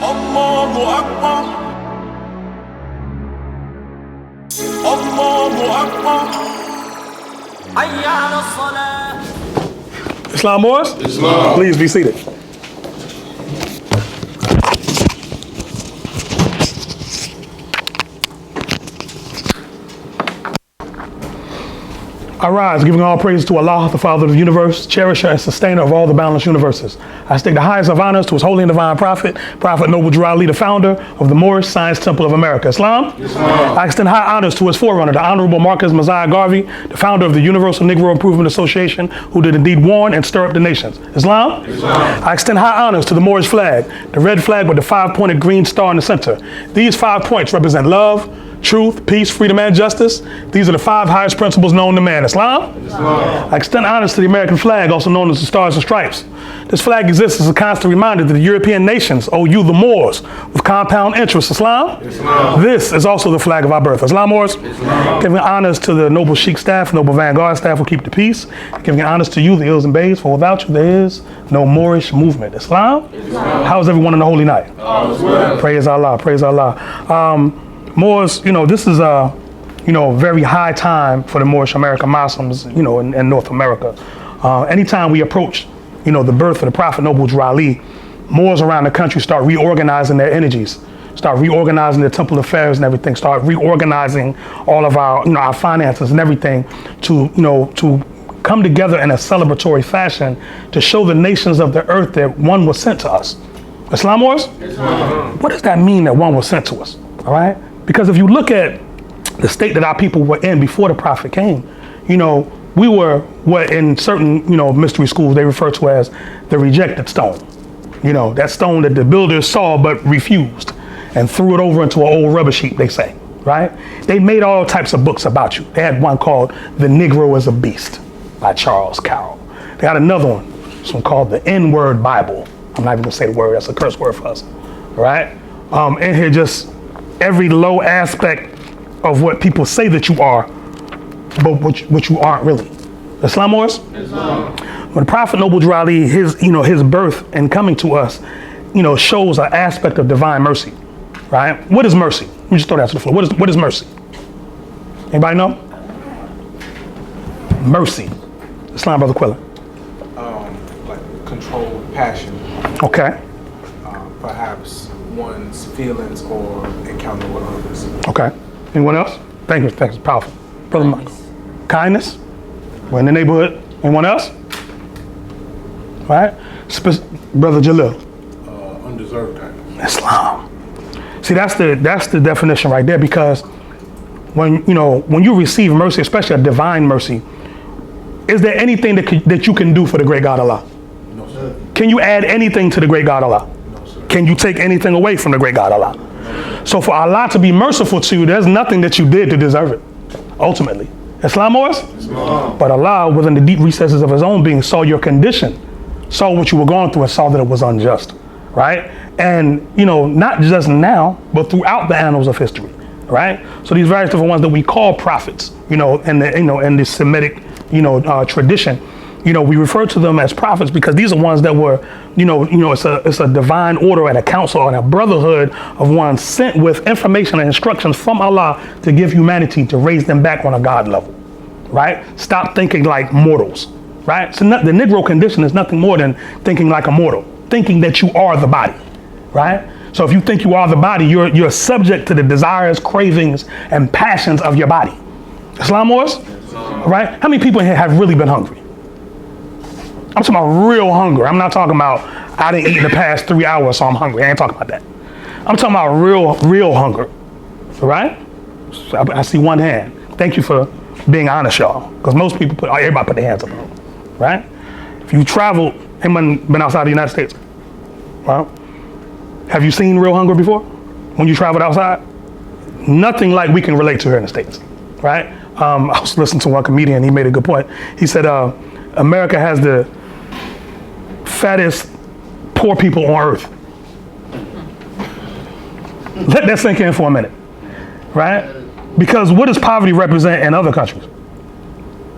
Allahu Akbar. Allahu Akbar. Hayya ala salah. Islam Moors? Islam. Please be seated. I rise, giving all praise to Allah, the Father of the universe, cherisher and sustainer of all the boundless universes. I stake the highest of honors to his holy and divine prophet, Prophet Noble Drew Ali, the founder of the Moorish Science Temple of America. Islam? I extend high honors to his forerunner, the Honorable Marcus Mosiah Garvey, the founder of the Universal Negro Improvement Association, who did indeed warn and stir up the nations. Islam? I extend high honors to the Moorish flag, the red flag with the 5-pointed green star in the center. These 5 points represent love, truth, peace, freedom, and justice. These are the 5 highest principles known to man. Islam? I extend honors to the American flag, also known as the Stars and Stripes. This flag exists as a constant reminder that the European nations owe you, the Moors, with compound interest. Islam? This is also the flag of our birth. Islam Moors? Giving honors to the noble Sheikh staff, noble Vanguard staff who keep the peace. Giving honors to you, the Ills and Bays, for without you there is no Moorish movement. Islam? How is everyone on the holy night? Praise Allah, praise Allah. Moors, this is a, very high time for the Moorish American Muslims, in North America. Anytime we approach, the birth of the Prophet Noble Drew Ali, Moors around the country start reorganizing their energies, start reorganizing their temple affairs and everything, start reorganizing all of our, our finances and everything to come together in a celebratory fashion to show the nations of the earth that one was sent to us. Islam Moors? What does that mean that one was sent to us? All right? Because if you look at the state that our people were in before the prophet came, we were what in certain, mystery schools they refer to as the rejected stone. That stone that the builders saw but refused and threw it over into an old rubbish heap, they say, right? They made all types of books about you. They had one called The Negro is a Beast by Charles Carroll. They had another one, this one called The N-Word Bible. I'm not even gonna say the word, that's a curse word for us, all right? In here just every low aspect of what people say that you are, but what you aren't really. Islam Moors? When the Prophet Noble Drew Ali, his birth and coming to us, shows an aspect of divine mercy, right? What is mercy? Let me just throw that to the floor. What is mercy? Anybody know? Mercy. Islam, Brother Quilla. Like controlled passion. Okay. Perhaps one's feelings or encounter with others. Okay. Anyone else? Thank you. Thank you. Powerful. Brother Michael. Kindness. We're in the neighborhood. Anyone else? All right. Brother Jalil. Undeserved kindness. Islam. See, that's the definition right there, because when you receive mercy, especially a divine mercy, is there anything that you can do for the great God Allah? No, sir. Can you add anything to the great God Allah? No, sir. Can you take anything away from the great God Allah? So for Allah to be merciful to you, there's nothing that you did to deserve it, ultimately. Islam Moors? But Allah, within the deep recesses of his own being, saw your condition, saw what you were going through, and saw that it was unjust, right? And, not just now, but throughout the annals of history, right? So these various different ones that we call prophets, in the Semitic, tradition, we refer to them as prophets because these are ones that were, it's a divine order and a council and a brotherhood of ones sent with information and instructions from Allah to give humanity, to raise them back on a God level, right? Stop thinking like mortals, right? So the Negro condition is nothing more than thinking like a mortal, thinking that you are the body, right? So if you think you are the body, you're subject to the desires, cravings, and passions of your body. Islam Moors? Right? How many people in here have really been hungry? I'm talking about real hunger. I'm not talking about I didn't eat in the past 3 hours, so I'm hungry. I ain't talking about that. I'm talking about real hunger. Right? So I see one hand. Thank you for being honest, y'all. Because most people everybody put their hands up. Right? If you traveled, anyone been outside the United States? Well, have you seen real hunger before? When you traveled outside? Nothing like we can relate to here in the States. Right? I was listening to one comedian, he made a good point. He said, America has the fattest poor people on earth. Let that sink in for a minute, right? Because what does poverty represent in other countries,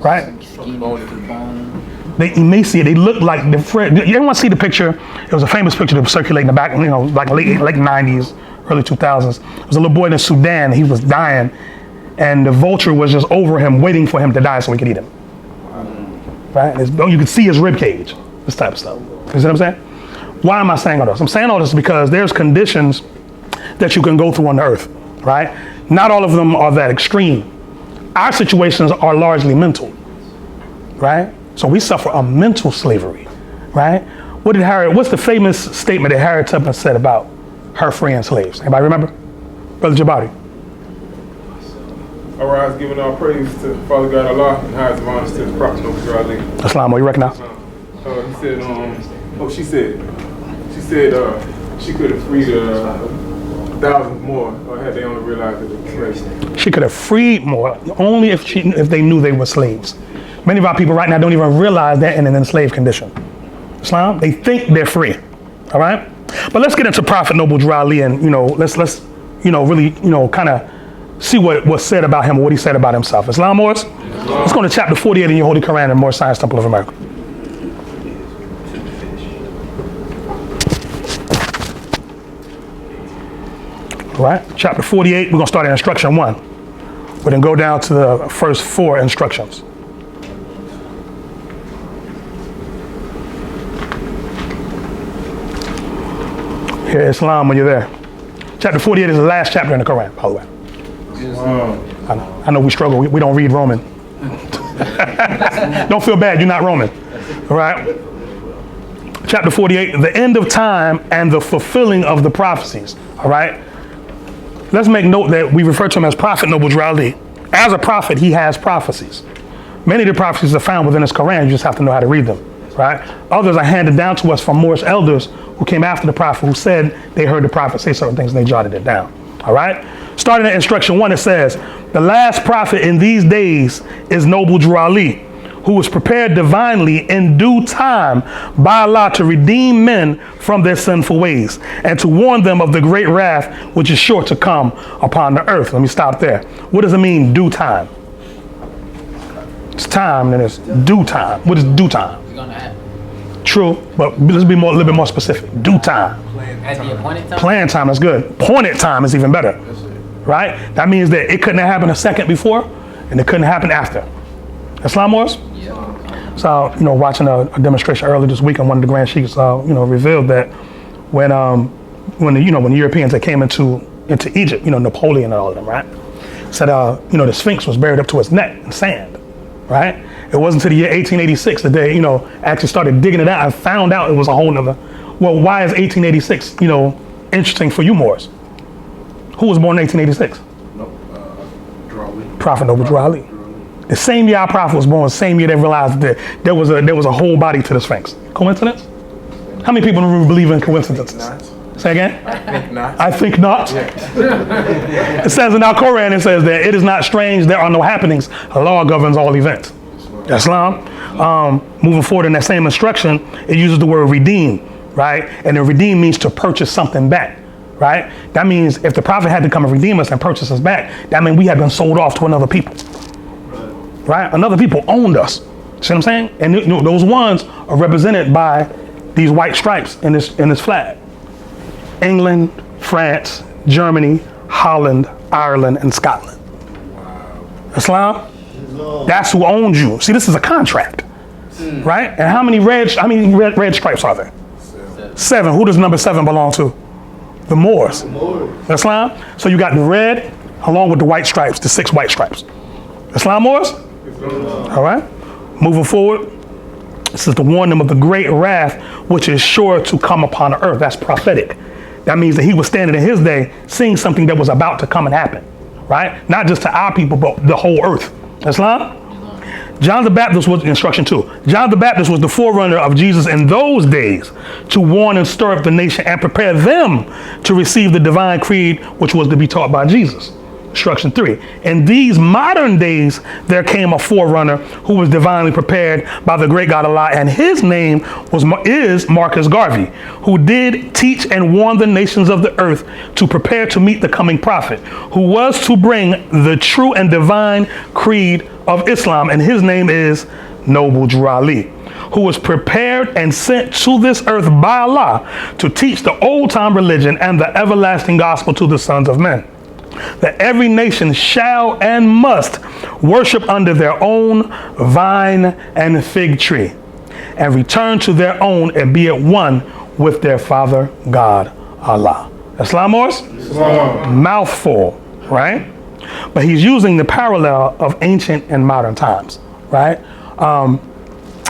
right? They emaciate. They look like different. You ever want to see the picture? It was a famous picture that was circulating in the back, like late 90s, early 2000s. There was a little boy in Sudan. He was dying, and the vulture was just over him, waiting for him to die so he could eat him. Right? You could see his rib cage. This type of stuff. You see what I'm saying? Why am I saying all this? I'm saying all this because there's conditions that you can go through on the earth, right? Not all of them are that extreme. Our situations are largely mental, right? So we suffer a mental slavery, right? What's the famous statement that Harriet Tubman said about her freeing slaves? Anybody remember? Brother Jabari. Arise, giving all praise to Father God Allah and highest of honors to His Prophet Noble Ali. Islam, what you recognize? He said, she said she could have freed thousands more, or had they only realized that they were slaves. She could have freed more, only if they knew they were slaves. Many of our people right now don't even realize they're in an enslaved condition. Islam, they think they're free. All right? But let's get into Prophet Noble Drew Ali and, let's really, kind of see what was said about him or what he said about himself. Islam, Morris? Let's go to chapter 48 in your Holy Quran in Moorish Science Temple of America. All right, chapter 48, we're going to start at instruction 1. We're going to go down to the first 4 instructions. Here, Islam, when you're there. Chapter 48 is the last chapter in the Quran, by the way. I know we struggle. We don't read Roman. Don't feel bad. You're not Roman. All right. Chapter 48, the end of time and the fulfilling of the prophecies. All right. Let's make note that we refer to him as Prophet Noble Drew Ali. As a prophet, he has prophecies. Many of the prophecies are found within his Quran. You just have to know how to read them. Right. Others are handed down to us from Moorish elders who came after the prophet, who said they heard the prophet say certain things and they jotted it down. All right. Starting at instruction 1, it says, the last prophet in these days is Noble Drew Ali, who was prepared divinely in due time by Allah to redeem men from their sinful ways and to warn them of the great wrath which is sure to come upon the earth. Let me stop there. What does it mean, due time? It's time, and it's due time. What is due time? True, but let's be a little bit more specific. Due time. At the appointed time? Planned time is good. Appointed time is even better. Right? That means that it couldn't have happened a second before, and it couldn't happen after. Islam Wars? Yeah. So, watching a demonstration earlier this week, and one of the Grand Sheikhs, revealed that when the Europeans that came into Egypt, Napoleon and all of them, right? Said, the Sphinx was buried up to its neck in sand, right? It wasn't until the year 1886 that they, actually started digging it out and found out it was a whole nother. Well, why is 1886, interesting for you Moors? Who was born in 1886? Prophet Noble Drew Ali. The same year our prophet was born, the same year they realized that there was a whole body to the Sphinx. Coincidence? How many people believe in coincidences? Say again? I think not. I think not. It says in our Quran, it says that it is not strange, there are no happenings. Allah governs all events. Islam. Moving forward in that same instruction, it uses the word redeem, right? And the redeem means to purchase something back. Right? That means if the prophet had to come and redeem us and purchase us back, that means we had been sold off to another people. Right? Another people owned us. See what I'm saying? And those ones are represented by these white stripes in this flag. England, France, Germany, Holland, Ireland, and Scotland. Islam? That's who owns you. See, this is a contract. Right? And how many red stripes are there? 7. Who does number 7 belong to? The Moors. Islam. So you got the red along with the white stripes, the 6 white stripes. Islam Moors? All right. Moving forward. This is to warn them of the great wrath which is sure to come upon the earth. That's prophetic. That means that he was standing in his day seeing something that was about to come and happen. Right? Not just to our people, but the whole earth. Islam? John the Baptist was instruction 2. John the Baptist was the forerunner of Jesus in those days to warn and stir up the nation and prepare them to receive the divine creed which was to be taught by Jesus. Instruction 3. In these modern days, there came a forerunner who was divinely prepared by the great God Allah, and his name is Marcus Garvey, who did teach and warn the nations of the earth to prepare to meet the coming prophet, who was to bring the true and divine creed of Islam, and his name is Noble Drew Ali. who was prepared and sent to this earth by Allah to teach the old time religion and the everlasting gospel to the sons of men, that every nation shall and must worship under their own vine and fig tree, and return to their own and be at one with their Father God, Allah. Islam, Morris? Mouthful, right? But he's using the parallel of ancient and modern times, right?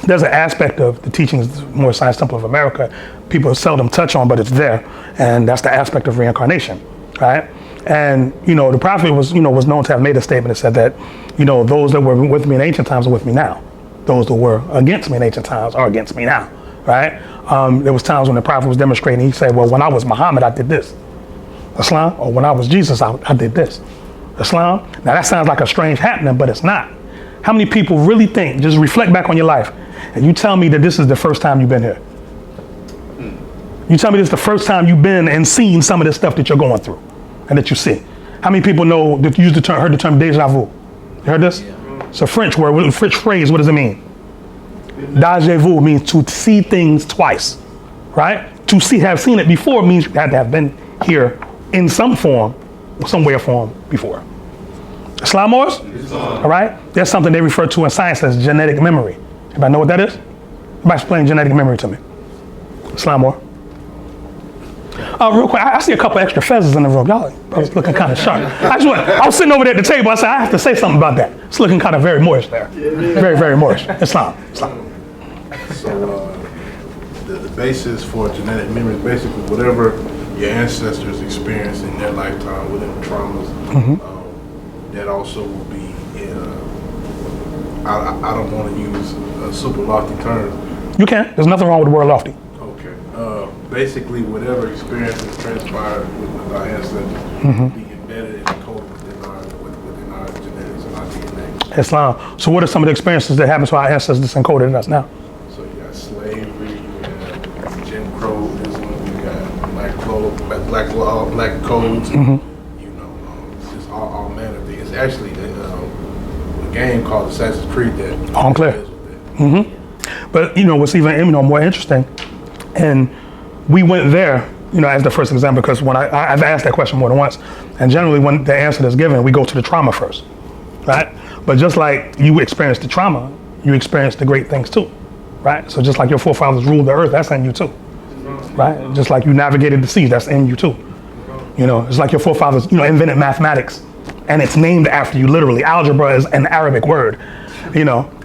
There's an aspect of the teachings of the Moorish Science Temple of America people seldom touch on, but it's there, and that's the aspect of reincarnation, right? And the prophet was known to have made a statement that said that those that were with me in ancient times are with me now. Those that were against me in ancient times are against me now, right? There was times when the prophet was demonstrating. He said, well, when I was Muhammad, I did this. Islam. Or when I was Jesus, I did this. Islam. Now that sounds like a strange happening, but it's not. How many people really think, just reflect back on your life, and you tell me that this is the first time you've been here? You tell me this is the first time you've been and seen some of this stuff that you're going through and that you see. How many people know that you heard the term déjà vu? You heard this? It's a French word, French phrase. What does it mean? Déjà vu means to see things twice, right? To have seen it before means you had to have been here in some form, some way or form before. Islam, Morris? All right? There's something they refer to in science as genetic memory. Anybody know what that is? Everybody explain genetic memory to me. Islam, Morris? Real quick, I see a couple extra feathers in the room. Y'all are looking kind of sharp. I was sitting over there at the table. I said, I have to say something about that. It's looking kind of very Moorish there. Very, very Moorish. Islam. So the basis for genetic memory is basically whatever your ancestors experienced in their lifetime within traumas. That also will be in, I don't want to use a super lofty term. You can. There's nothing wrong with the word lofty. Okay. Basically, whatever experiences transpired with our ancestors will be embedded and encoded within our genetics and our DNA. Islam. So what are some of the experiences that happened to our ancestors that's encoded in us now? So you got slavery, you got Jim Crowism, you got black codes, it's just all manner of things. It's actually a game called Assassin's Creed that All clear. But what's even more interesting, and we went there, as the first example, because when I've asked that question more than once, and generally when the answer is given, we go to the trauma first, right? But just like you experienced the trauma, you experienced the great things too, right? So just like your forefathers ruled the earth, that's in you too, right? Just like you navigated the seas, that's in you too. It's like your forefathers, invented mathematics, and it's named after you literally. Algebra is an Arabic word,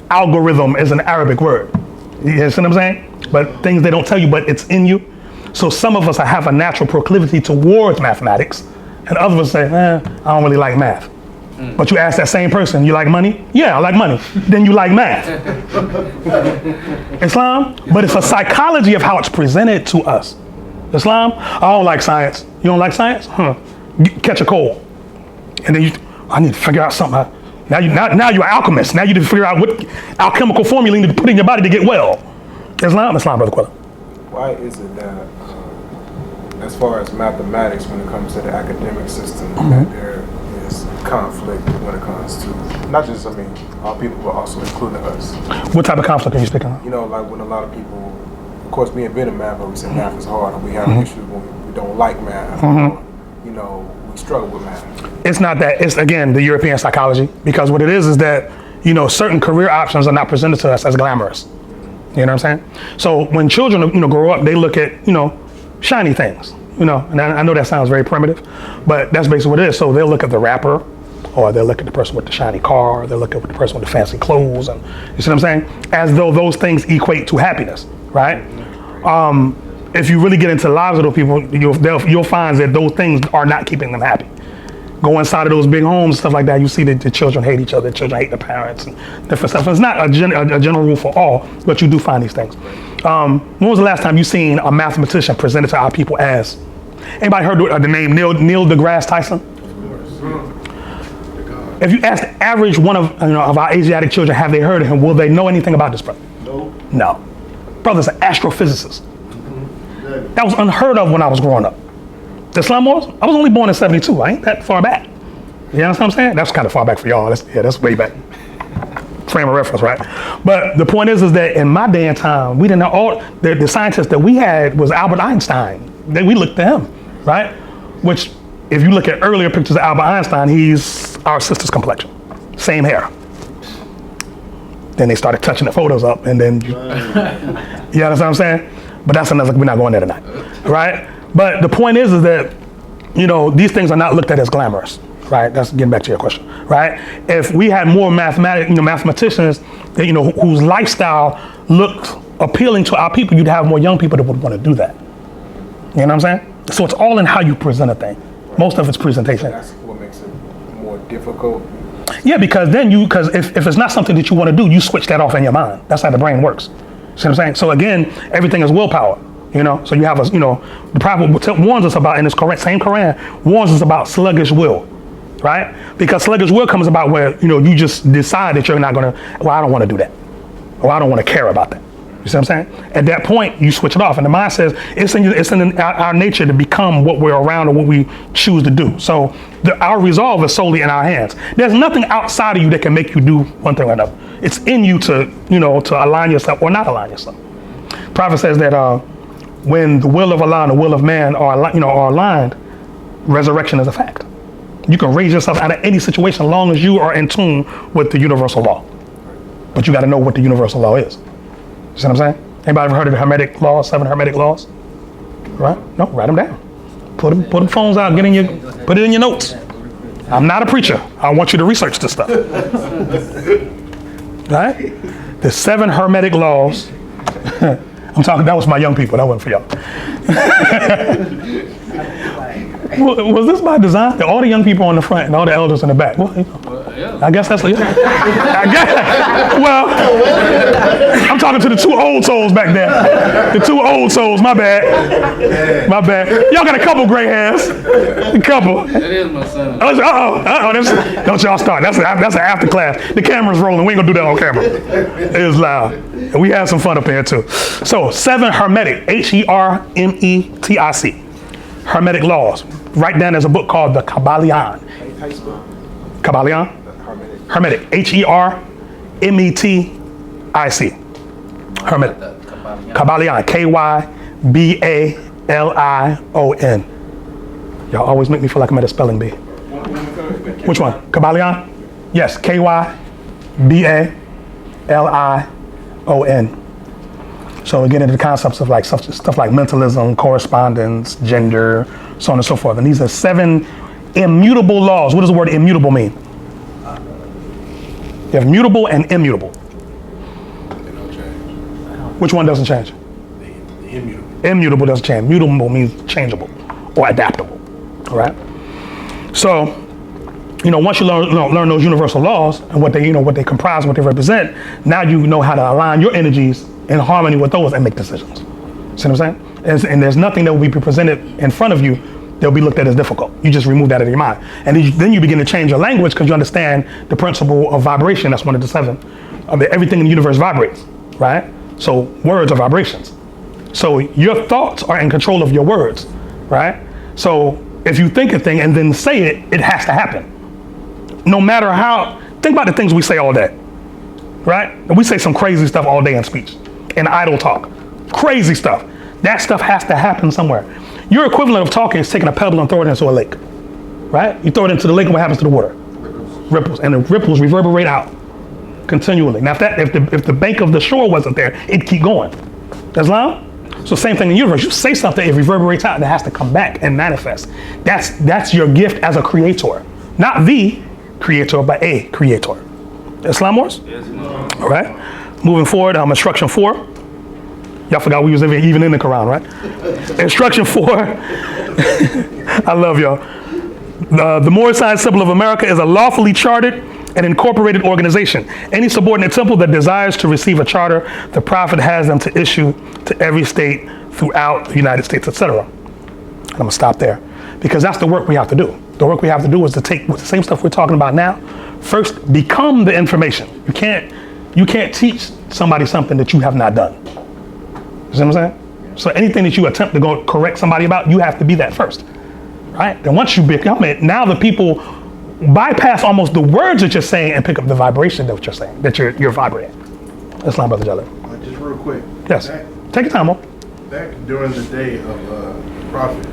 algorithm is an Arabic word. You see what I'm saying? But things they don't tell you, but it's in you. So some of us have a natural proclivity towards mathematics, and others of us say, I don't really like math. But you ask that same person, you like money? Yeah, I like money. Then you like math. Islam? But it's a psychology of how it's presented to us. Islam? I don't like science. You don't like science? Catch a cold. And then I need to figure out something. Now you're an alchemist. Now you need to figure out what alchemical formula you need to put in your body to get well. Islam, Brother Quilla. Why is it that, as far as mathematics, when it comes to the academic system, that there is conflict when it comes to not just, all people, but also including us? What type of conflict are you speaking of? Like when a lot of people, of course, we invented math, but we say math is hard, and we have issues when we don't like math. Or, we struggle with math. It's not that. It's, again, the European psychology, because what it is that, certain career options are not presented to us as glamorous. You know what I'm saying? So when children, grow up, they look at, shiny things, and I know that sounds very primitive, but that's basically what it is. So they'll look at the rapper, or they'll look at the person with the shiny car, or they'll look at the person with the fancy clothes, and you see what I'm saying? As though those things equate to happiness, right? If you really get into the lives of those people, you'll find that those things are not keeping them happy. Go inside of those big homes, stuff like that, you see that the children hate each other, the children hate the parents, and different stuff. So it's not a general rule for all, but you do find these things. When was the last time you seen a mathematician presented to our people as? Anybody heard the name Neil deGrasse Tyson? If you ask the average one of our Asiatic children, have they heard of him? Will they know anything about this brother? No. Brother's an astrophysicist. That was unheard of when I was growing up. Islam was? I was only born in 72. I ain't that far back. You know what I'm saying? That's kind of far back for y'all. That's way back. frame of reference, right? But the point is that in my day and time, we didn't know all the scientist that we had was Albert Einstein. Then we looked at him, right? Which, if you look at earlier pictures of Albert Einstein, he's our sister's complexion, same hair. Then they started touching the photos up, and then you understand what I'm saying? But that's another. We're not going there tonight, right? But the point is that these things are not looked at as glamorous. Right, that's getting back to your question. Right, if we had more mathematicians that whose lifestyle looked appealing to our people, you'd have more young people that would want to do that. You know what I'm saying? So it's all in how you present a thing. Most of it's presentation. That's what makes it more difficult. Yeah, because then if it's not something that you want to do, you switch that off in your mind. That's how the brain works. See what I'm saying? So again, everything is willpower. So you have the Bible warns us about in this same Quran warns us about sluggish will. Right? Because sluggish will comes about where, you just decide that you're not going to, I don't want to do that. Or I don't want to care about that. You see what I'm saying? At that point, you switch it off. And the mind says it's in our nature to become what we're around or what we choose to do. So our resolve is solely in our hands. There's nothing outside of you that can make you do one thing or another. It's in you to align yourself or not align yourself. The Prophet says that when the will of Allah and the will of man are aligned, resurrection is a fact. You can raise yourself out of any situation as long as you are in tune with the universal law. But you got to know what the universal law is. You see what I'm saying? Anybody ever heard of the Hermetic laws, 7 Hermetic laws? Right? No, write them down. Put them phones out, put it in your notes. I'm not a preacher. I want you to research this stuff. Right? The 7 Hermetic laws. That was my young people. That wasn't for y'all. Was this by design? All the young people on the front and all the elders in the back. Well, yeah. I guess that's. I guess. Well, I'm talking to the 2 old souls back there. The 2 old souls. My bad. My bad. Y'all got a couple gray hairs. A couple. That is my son. Don't y'all start. That's an after class. The camera's rolling. We ain't gonna do that on camera. It is loud. And we had some fun up here too. So 7 Hermetic. Hermetic. Hermetic laws. Write down there's a book called the Kabbalion. Kabbalion? Hermetic. Hermetic. Hermetic. Kabbalion. Kabbalion. Y'all always make me feel like I'm at a spelling bee. Which one? Kabbalion? Yes. Kabbalion. So we get into the concepts of stuff like mentalism, correspondence, gender, so on and so forth. And these are 7 immutable laws. What does the word immutable mean? You have mutable and immutable. They don't change. Which one doesn't change? The immutable. Immutable doesn't change. Mutable means changeable or adaptable. All right. So, once you learn those universal laws and what they comprise, what they represent, now you know how to align your energies in harmony with those and make decisions. See what I'm saying? And there's nothing that will be presented in front of you that will be looked at as difficult. You just remove that out of your mind. And then you begin to change your language because you understand the principle of vibration. That's one of the 7. Everything in the universe vibrates, right? So words are vibrations. So your thoughts are in control of your words, right? So if you think a thing and then say it, it has to happen. No matter how, think about the things we say all day, right? And we say some crazy stuff all day in speech, in idle talk, crazy stuff. That stuff has to happen somewhere. Your equivalent of talking is taking a pebble and throwing it into a lake, right? You throw it into the lake and what happens to the water? Ripples. And the ripples reverberate out continually. Now if the bank of the shore wasn't there, it'd keep going. That's loud? So same thing in the universe. You say something, it reverberates out and it has to come back and manifest. That's your gift as a creator. Not the creator, but a creator. Islam wars? Yes, all right. Moving forward, instruction 4. Y'all forgot we was even in the Quran, right? Instruction 4. I love y'all. The Moorish Science Temple of America is a lawfully chartered and incorporated organization. Any subordinate temple that desires to receive a charter, the Prophet has them to issue to every state throughout the United States, etc. I'm gonna stop there because that's the work we have to do. The work we have to do is to take the same stuff we're talking about now. First, become the information. You can't teach somebody something that you have not done. You see what I'm saying? So anything that you attempt to go correct somebody about, you have to be that first, right? And once you become it, now the people bypass almost the words that you're saying and pick up the vibration that you're saying, that you're vibrating. Islam, Brother Jalil. Just real quick. Yes. Take your time, Mo. Back during the day of the Prophet,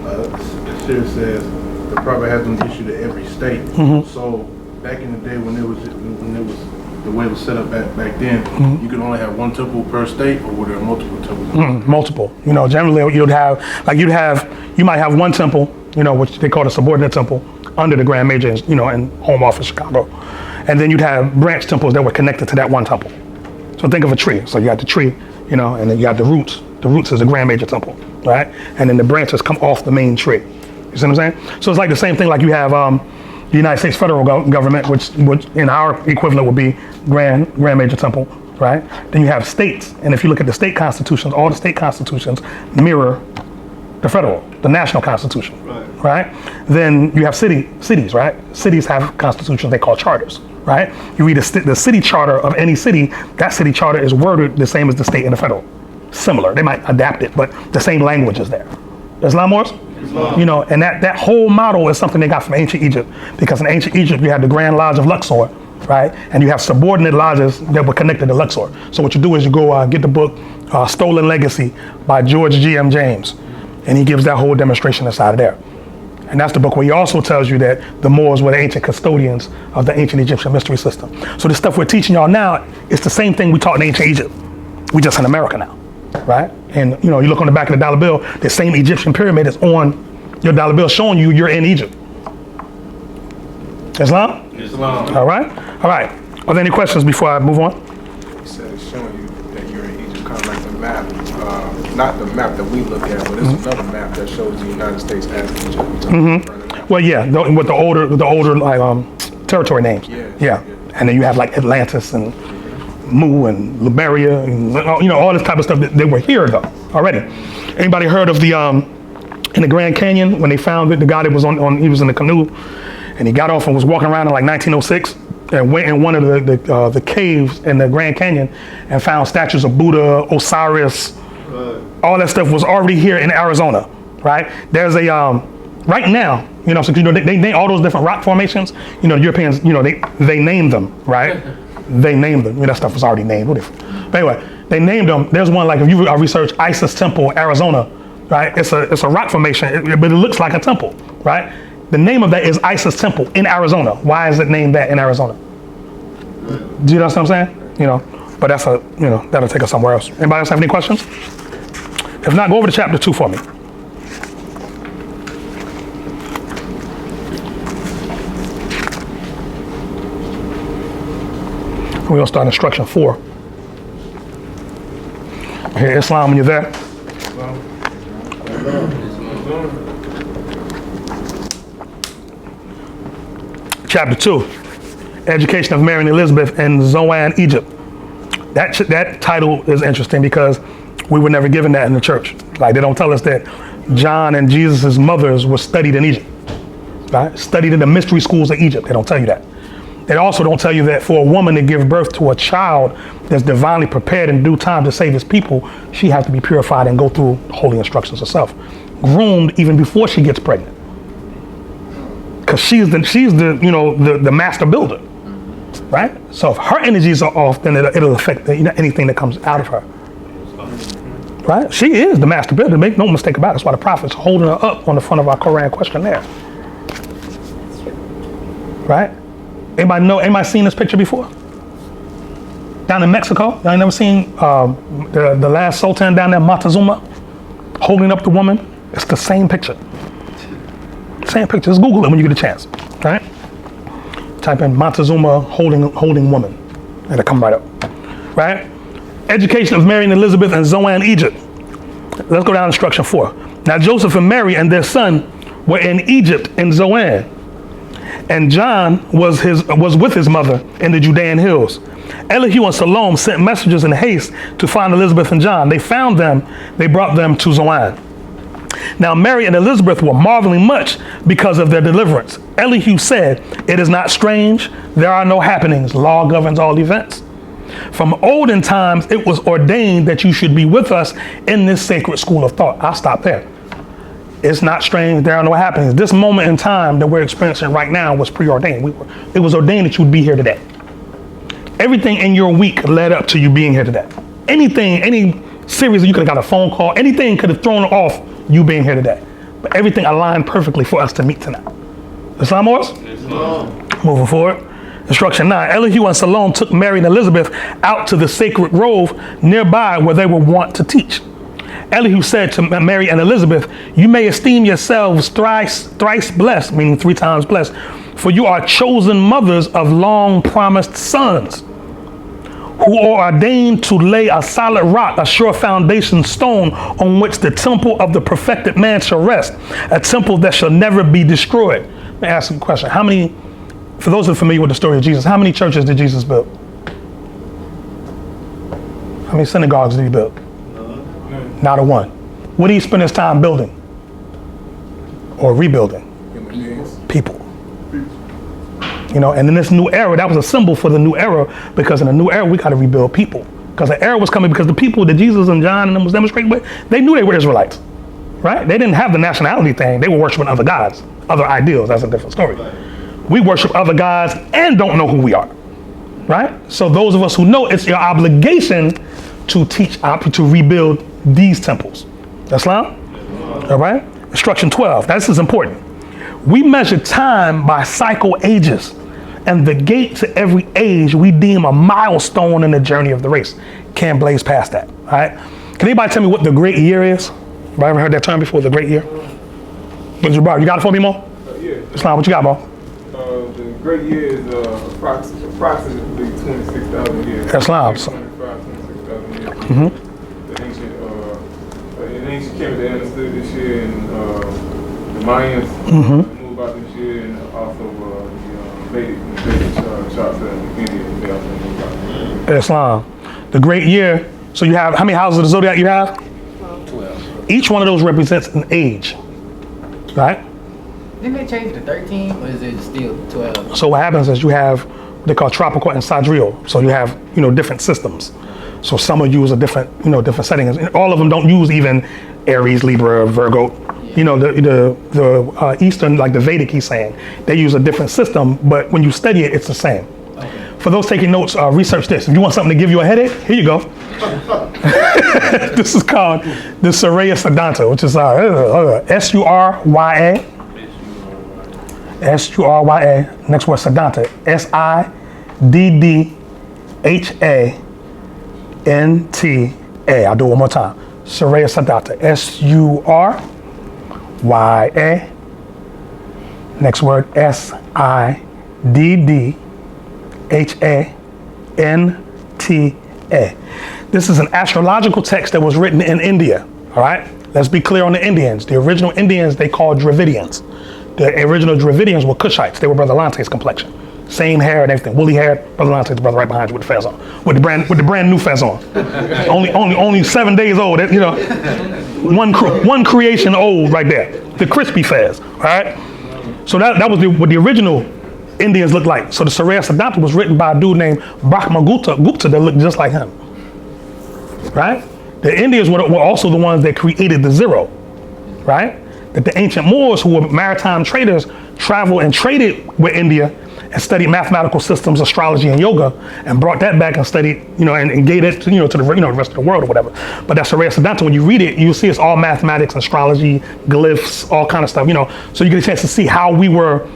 the Shir says the Prophet has been issued to every state. So back in the day when it was the way it was set up back then, you could only have one temple per state, or were there multiple temples? Multiple. You know, generally you might have one temple, you know, which they call a subordinate temple, under the Grand Major, you know, in Home Office Chicago. And then you'd have branch temples that were connected to that one temple. So think of a tree. So you got the tree, you know, and then you got the roots. The roots is the Grand Major temple, right? And then the branches come off the main tree. You see what I'm saying? So it's like the same thing like you have the United States federal government, which in our equivalent would be Grand Major temple, right? Then you have states. And if you look at the state constitutions, all the state constitutions mirror the federal, the national constitution, right? Then you have cities, right? Cities have constitutions they call charters, right? You read the city charter of any city, that city charter is worded the same as the state and the federal. Similar, they might adapt it, but the same language is there. Islam Morris? You know, and that whole model is something they got from ancient Egypt, because in ancient Egypt you had the Grand Lodge of Luxor, right? And you have subordinate lodges that were connected to Luxor. So what you do is you go get the book Stolen Legacy by George G.M. James, and he gives that whole demonstration inside of there. And that's the book where he also tells you that the Moors were the ancient custodians of the ancient Egyptian mystery system. So the stuff we're teaching y'all now, it's the same thing we taught in ancient Egypt. We just in America now, right? And you know, you look on the back of the dollar bill, the same Egyptian pyramid is on your dollar bill showing you you're in Egypt. Islam? Islam. All right. Are there any questions before I move on? You said it's showing you that you're in Egypt, kind of like the map. Not the map that we look at, but it's another map that shows the United States as Egypt. Well, yeah, with the older like territory names. Yeah. And then you have like Atlantis and Mu and Liberia and you know all this type of stuff that they were here though already. Anybody heard of the in the Grand Canyon when they found the guy that was he was in the canoe and he got off and was walking around in like 1906 and went in one of the caves in the Grand Canyon and found statues of Buddha, Osiris. All that stuff was already here in Arizona, right? There's a right now, you know, so you know they all those different rock formations. You know, the Europeans, you know, they named them, right? They named them. You know, that stuff was already named. But anyway, they named them. There's one like if you research Isis Temple, Arizona, right? It's a rock formation, but it looks like a temple, right? The name of that is Isis Temple in Arizona. Why is it named that in Arizona? Do you know what I'm saying? You know, but that'll take us somewhere else. Anybody else have any questions? If not, go over to chapter 2 for me. We're going to start instruction 4. Here, Islam, when you're there. Chapter 2, Education of Mary and Elizabeth in Zoan, Egypt. That title is interesting because we were never given that in the church. Like they don't tell us that John and Jesus' mothers were studied in Egypt, right? Studied in the mystery schools of Egypt. They don't tell you that. They also don't tell you that for a woman to give birth to a child that's divinely prepared in due time to save his people, she has to be purified and go through holy instructions herself, groomed even before she gets pregnant, because she's the master builder, right? So if her energies are off, then it'll affect anything that comes out of her. Right? She is the master builder. Make no mistake about it. That's why the prophet's holding her up on the front of our Quran questionnaire. Right? Anybody seen this picture before? Down in Mexico? Y'all ain't never seen the last sultan down there, Montezuma, holding up the woman? It's the same picture. Same picture. Just Google it when you get a chance. Right? Type in Montezuma holding woman. And it'll come right up. Right? Education of Mary and Elizabeth in Zoan, Egypt. Let's go down to instruction 4. Now Joseph and Mary and their son were in Egypt in Zoan, and John was with his mother in the Judean hills. Elihu and Salome sent messengers in haste to find Elizabeth and John. They found them. They brought them to Zoan. Now Mary and Elizabeth were marveling much because of their deliverance. Elihu said, "It is not strange. There are no happenings. Law governs all events. From olden times, it was ordained that you should be with us in this sacred school of thought." I'll stop there. It's not strange. There are no happenings. This moment in time that we're experiencing right now was preordained. It was ordained that you would be here today. Everything in your week led up to you being here today. Anything, any series, you could have got a phone call. Anything could have thrown off you being here today. But everything aligned perfectly for us to meet tonight. Islam was? Moving forward. Instruction 9. Elihu and Salome took Mary and Elizabeth out to the sacred grove nearby where they were wont to teach. Elihu said to Mary and Elizabeth, you may esteem yourselves thrice blessed, meaning 3 times blessed, for you are chosen mothers of long promised sons, who are ordained to lay a solid rock, a sure foundation stone on which the temple of the perfected man shall rest, a temple that shall never be destroyed. Let me ask you a question. How many, for those who are familiar with the story of Jesus, how many churches did Jesus build? How many synagogues did he build? Not a one. What did he spend his time building? Or rebuilding? People. You know, and in this new era, that was a symbol for the new era, because in the new era, we got to rebuild people. Because the era was coming, because the people that Jesus and John and them was demonstrating with, they knew they were Israelites, right? They didn't have the nationality thing. They were worshiping other gods, other ideals. That's a different story. We worship other gods and don't know who we are, right? So those of us who know, it's your obligation to teach, to rebuild these temples. Islam? All right? Instruction 12. This is important. We measure time by cycle ages, and the gate to every age we deem a milestone in the journey of the race. Can't blaze past that. All right? Can anybody tell me what the great year is? Have I ever heard that term before, the great year? You got it for me, Mo? Yeah. Islam, what you got, Mo? The great year is approximately 26,000 years. Islam. 26,000 years. Mm-hmm. The ancient Kemet, they understood this year, and the Mayans knew about this year, and also the Vedic charts in India, they also knew about this. Islam. The great year. So you have, how many houses of the zodiac you have? 12. Each one of those represents an age, right? Didn't they change it to 13, or is it still 12? So what happens is you have what they call tropical and sidereal. So you have, different systems. So some will use a different, different settings. And all of them don't use even Aries, Libra, Virgo. Yeah. The Eastern, like the Vedic, he's saying, they use a different system, but when you study it, it's the same. Okay. For those taking notes, research this. If you want something to give you a headache, here you go. This is called the Surya Siddhanta, which is S-U-R-Y-A. S-U-R-Y-A. Next word, Siddhanta. S-I-D-D-H-A-N-T-A. I'll do it one more time. Surya Siddhanta. S-U-R-Y-A. Next word, S-I-D-D-H-A-N-T-A. This is an astrological text that was written in India. All right? Let's be clear on the Indians. The original Indians, they called Dravidians. The original Dravidians were Cushites. They were Brother Lante's complexion. Same hair and everything. Woolly hair. Brother Lante's the brother right behind you with the fez on. With the brand new fez on. only 7 days old. One creation old right there. The crispy fez. All right? So that was what the original Indians looked like. So the Surya Siddhanta was written by a dude named Brahma Gupta that looked just like him. Right? The Indians were also the ones that created the zero. Right? That the ancient Moors, who were maritime traders, traveled and traded with India and studied mathematical systems, astrology, and yoga, and brought that back and studied, and gave it to, to the rest of the world or whatever. But that's Surya Siddhanta. When you read it, you'll see it's all mathematics, astrology, glyphs, all kind of stuff, So you get a chance to see how we were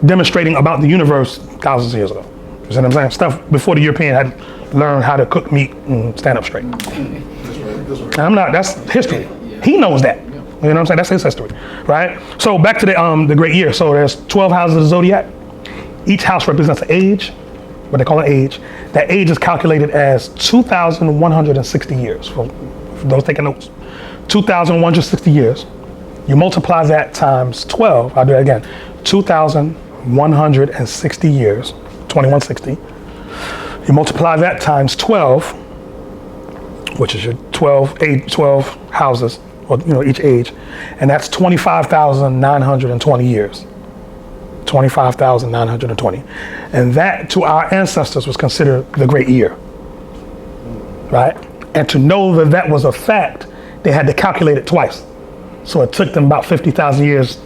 demonstrating about the universe thousands of years ago. You see what I'm saying? Stuff before the European had learned how to cook meat and stand up straight. And that's history. He knows that. You know what I'm saying? That's his history, right? So back to the great year. So there's 12 houses of the zodiac. Each house represents an age, what they call an age. That age is calculated as 2,160 years. For those taking notes, 2,160 years. You multiply that times 12. I'll do it again. 2,160 years, 2160. You multiply that times 12, which is your 12 houses, or each age, and that's 25,920 years. 25,920. And that to our ancestors was considered the great year. Right? And to know that that was a fact, they had to calculate it twice. So it took them about 50,000 years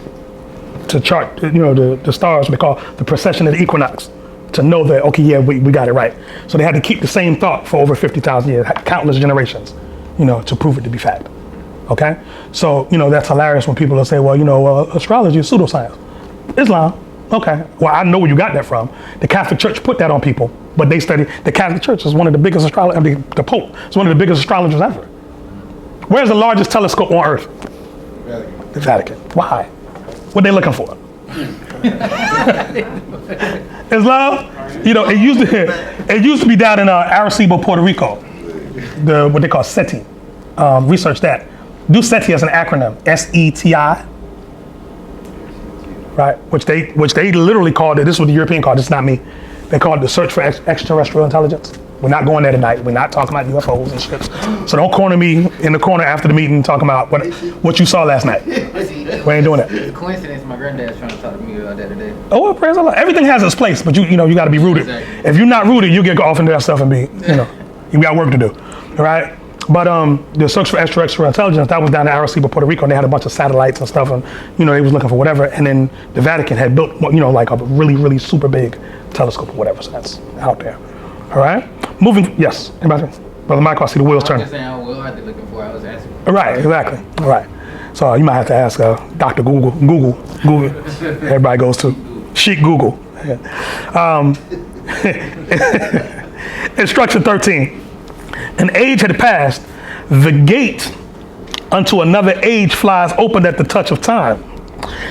to chart, the stars, what they call the precession of the equinox, to know that, okay, yeah, we got it right. So they had to keep the same thought for over 50,000 years, countless generations, to prove it to be fact. Okay? So, that's hilarious when people will say, well, astrology is pseudoscience. Islam, okay. Well, I know where you got that from. The Catholic Church put that on people, but they study, the Catholic Church is one of the biggest astrologers, the Pope is one of the biggest astrologers ever. Where's the largest telescope on Earth? Vatican. The Vatican. Why? What they looking for? Islam? It used to be down in Arecibo, Puerto Rico. What they call SETI. Research that. Do SETI as an acronym. SETI. Right? Which they literally called it. This is what the European called it. This is not me. They called it the search for extraterrestrial intelligence. We're not going there tonight. We're not talking about UFOs and ships. So don't corner me in the corner after the meeting talking about what you saw last night. We ain't doing that. It's a coincidence my granddad's trying to talk to me about that today. Oh, well, praise Allah. Everything has its place, but you got to be rooted. Exactly. If you're not rooted, you get off into that stuff and you got work to do. All right? But the search for extraterrestrial intelligence, that was down in Arecibo, Puerto Rico, and they had a bunch of satellites and stuff, and they was looking for whatever. And then the Vatican had built, like a really, really super big telescope or whatever. So that's out there. All right? Moving, yes. Anybody? Brother Michael, I see the wheels turning. I was just saying, what are they looking for? I was asking. Right, exactly. All right. So you might have to ask Dr. Google. Everybody goes to Sheik Google. Yeah. Instruction 13. An age had passed. The gate unto another age flies open at the touch of time.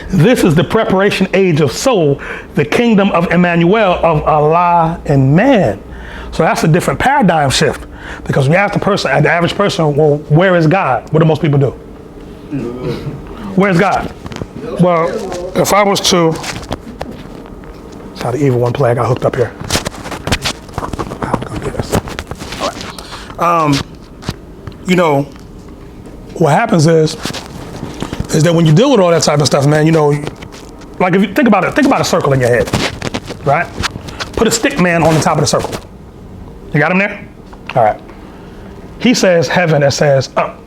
This is the preparation age of soul, the kingdom of Emmanuel, of Allah and man. So that's a different paradigm shift. Because when you ask the average person, well, where is God? What do most people do? Where's God? Well, if I was to, that's how the evil one play. I got hooked up here. I'm gonna do this. All right. What happens is that when you deal with all that type of stuff, man, like if you think about a circle in your head, right? Put a stick man on the top of the circle. You got him there? All right. He says heaven, it says up,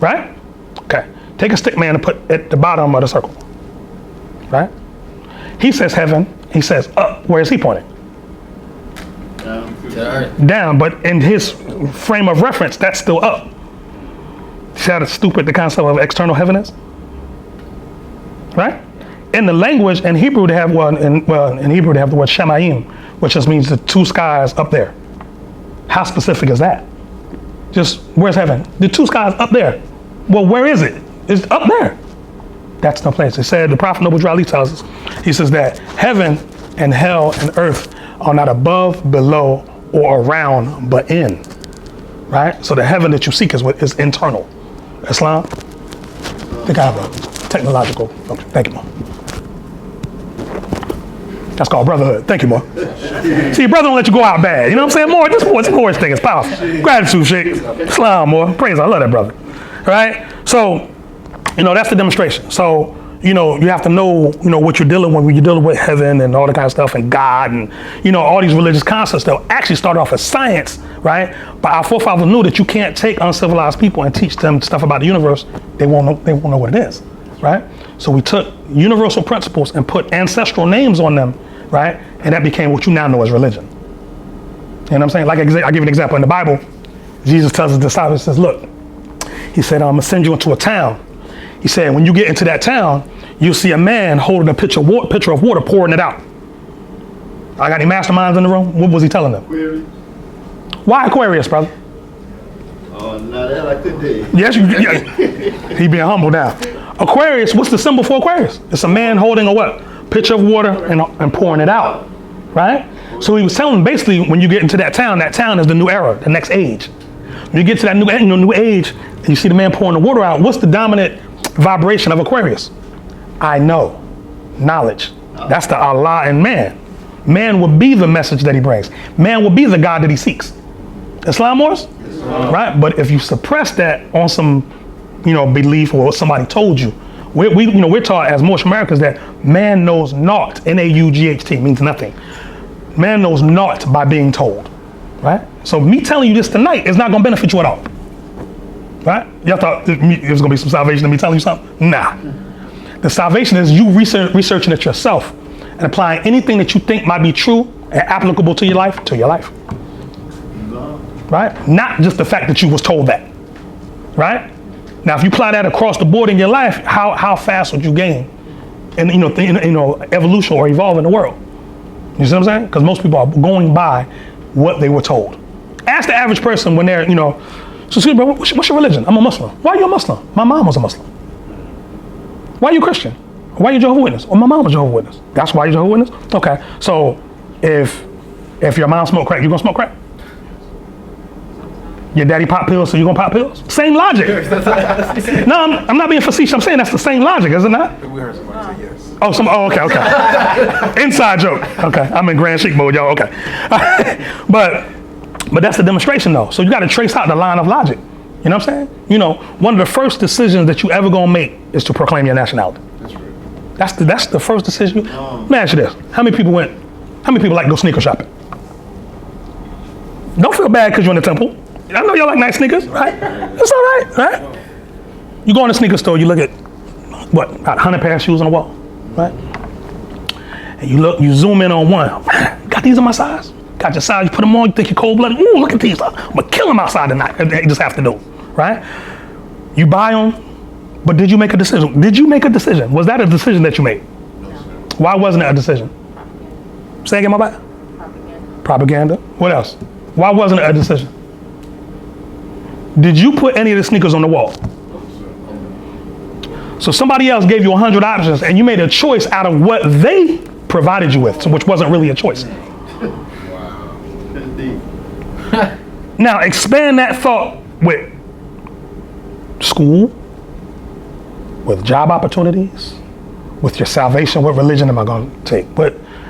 right? Okay. Take a stick man and put at the bottom of the circle, right? He says heaven, he says up. Where is he pointing? Down, but in his frame of reference, that's still up. See how stupid the concept of external heaven is? Right? In the language, in Hebrew, they have in Hebrew they have the word Shemayim, which just means the two skies up there. How specific is that? Just, where's heaven? The two skies up there. Well, where is it? It's up there. That's no place. It said, the Prophet Noble Drali tells us, he says that heaven and hell and earth are not above, below, or around, but in. Right? So the heaven that you seek is what is internal. Islam? I think I have a technological function. Thank you, Mo. That's called brotherhood. Thank you, Mo. See, your brother don't let you go out bad. You know what I'm saying? More, this horse thing is powerful. Gratitude, Sheikh. Islam, more. Praise, I love that brother. Right? So, that's the demonstration. So, you have to know, what you're dealing with when you're dealing with heaven and all that kind of stuff and God and, all these religious concepts that actually start off as science, right? But our forefathers knew that you can't take uncivilized people and teach them stuff about the universe. They won't know what it is, right? So we took universal principles and put ancestral names on them, right? And that became what you now know as religion. You know what I'm saying? Like, I'll give you an example. In the Bible, Jesus tells his disciples, he says, look, he said, I'm gonna send you into a town. He said, when you get into that town, you'll see a man holding a pitcher of water, pouring it out. I got any masterminds in the room? What was he telling them? Aquarius. Why Aquarius, brother? Oh, no, that I couldn't tell you. Yes, he being humble now. Aquarius, what's the symbol for Aquarius? It's a man holding a what? Pitcher of water and pouring it out, right? So he was telling them basically, when you get into that town is the new era, the next age. When you get to that new age, and you see the man pouring the water out, what's the dominant vibration of Aquarius? I know, knowledge. That's the Allah and man. Man will be the message that he brings. Man will be the God that he seeks. Islam wars? Right? But if you suppress that on some, belief or what somebody told you, we're taught as Moorish Americans that man knows naught. N-A-U-G-H-T means nothing. Man knows naught by being told. Right? So me telling you this tonight is not going to benefit you at all. right? Y'all thought it was gonna be some salvation in me telling you something? Nah. The salvation is you researching it yourself and applying anything that you think might be true and applicable to your life, right? Not just the fact that you was told that, right? Now, if you apply that across the board in your life, how fast would you gain in evolution or evolve in the world? You see what I'm saying? Because most people are going by what they were told. Ask the average person when they're, so excuse me, bro, what's your religion? I'm a Muslim. Why are you a Muslim? My mom was a Muslim. Why are you Christian? Why are you Jehovah's Witness? Well, my mom was Jehovah's Witness. That's why you're Jehovah's Witness? Okay, so if your mom smoked crack, you gonna smoke crack? Your daddy pop pills, so you gonna pop pills? Same logic. No, I'm not being facetious. I'm saying that's the same logic, is it not? We heard somebody say yes. Okay. Inside joke. Okay, I'm in grand chic mode, y'all. Okay, but that's the demonstration, though. So you got to trace out the line of logic. You know what I'm saying? One of the first decisions that you ever gonna make is to proclaim your nationality. That's right. That's the first decision. Let me ask you this: How many people like to go sneaker shopping? Don't feel bad because you're in the temple. I know y'all like nice sneakers, right? It's all right, right? You go in the sneaker store, you look at about 100 pair of shoes on the wall, right? And you zoom in on one. Got these in my size? Got your size, you put them on, you think you're cold-blooded. Ooh, look at these. I'm gonna kill them outside tonight. They just have to do, right? You buy them, but did you make a decision? Was that a decision that you made? No, sir. Why wasn't it a decision? Say again, my bad? Propaganda. What else? Why wasn't it a decision? Did you put any of the sneakers on the wall? So somebody else gave you 100 options and you made a choice out of what they provided you with, which wasn't really a choice. Wow. That's deep. Now expand that thought with school, with job opportunities, with your salvation. What religion am I going to take?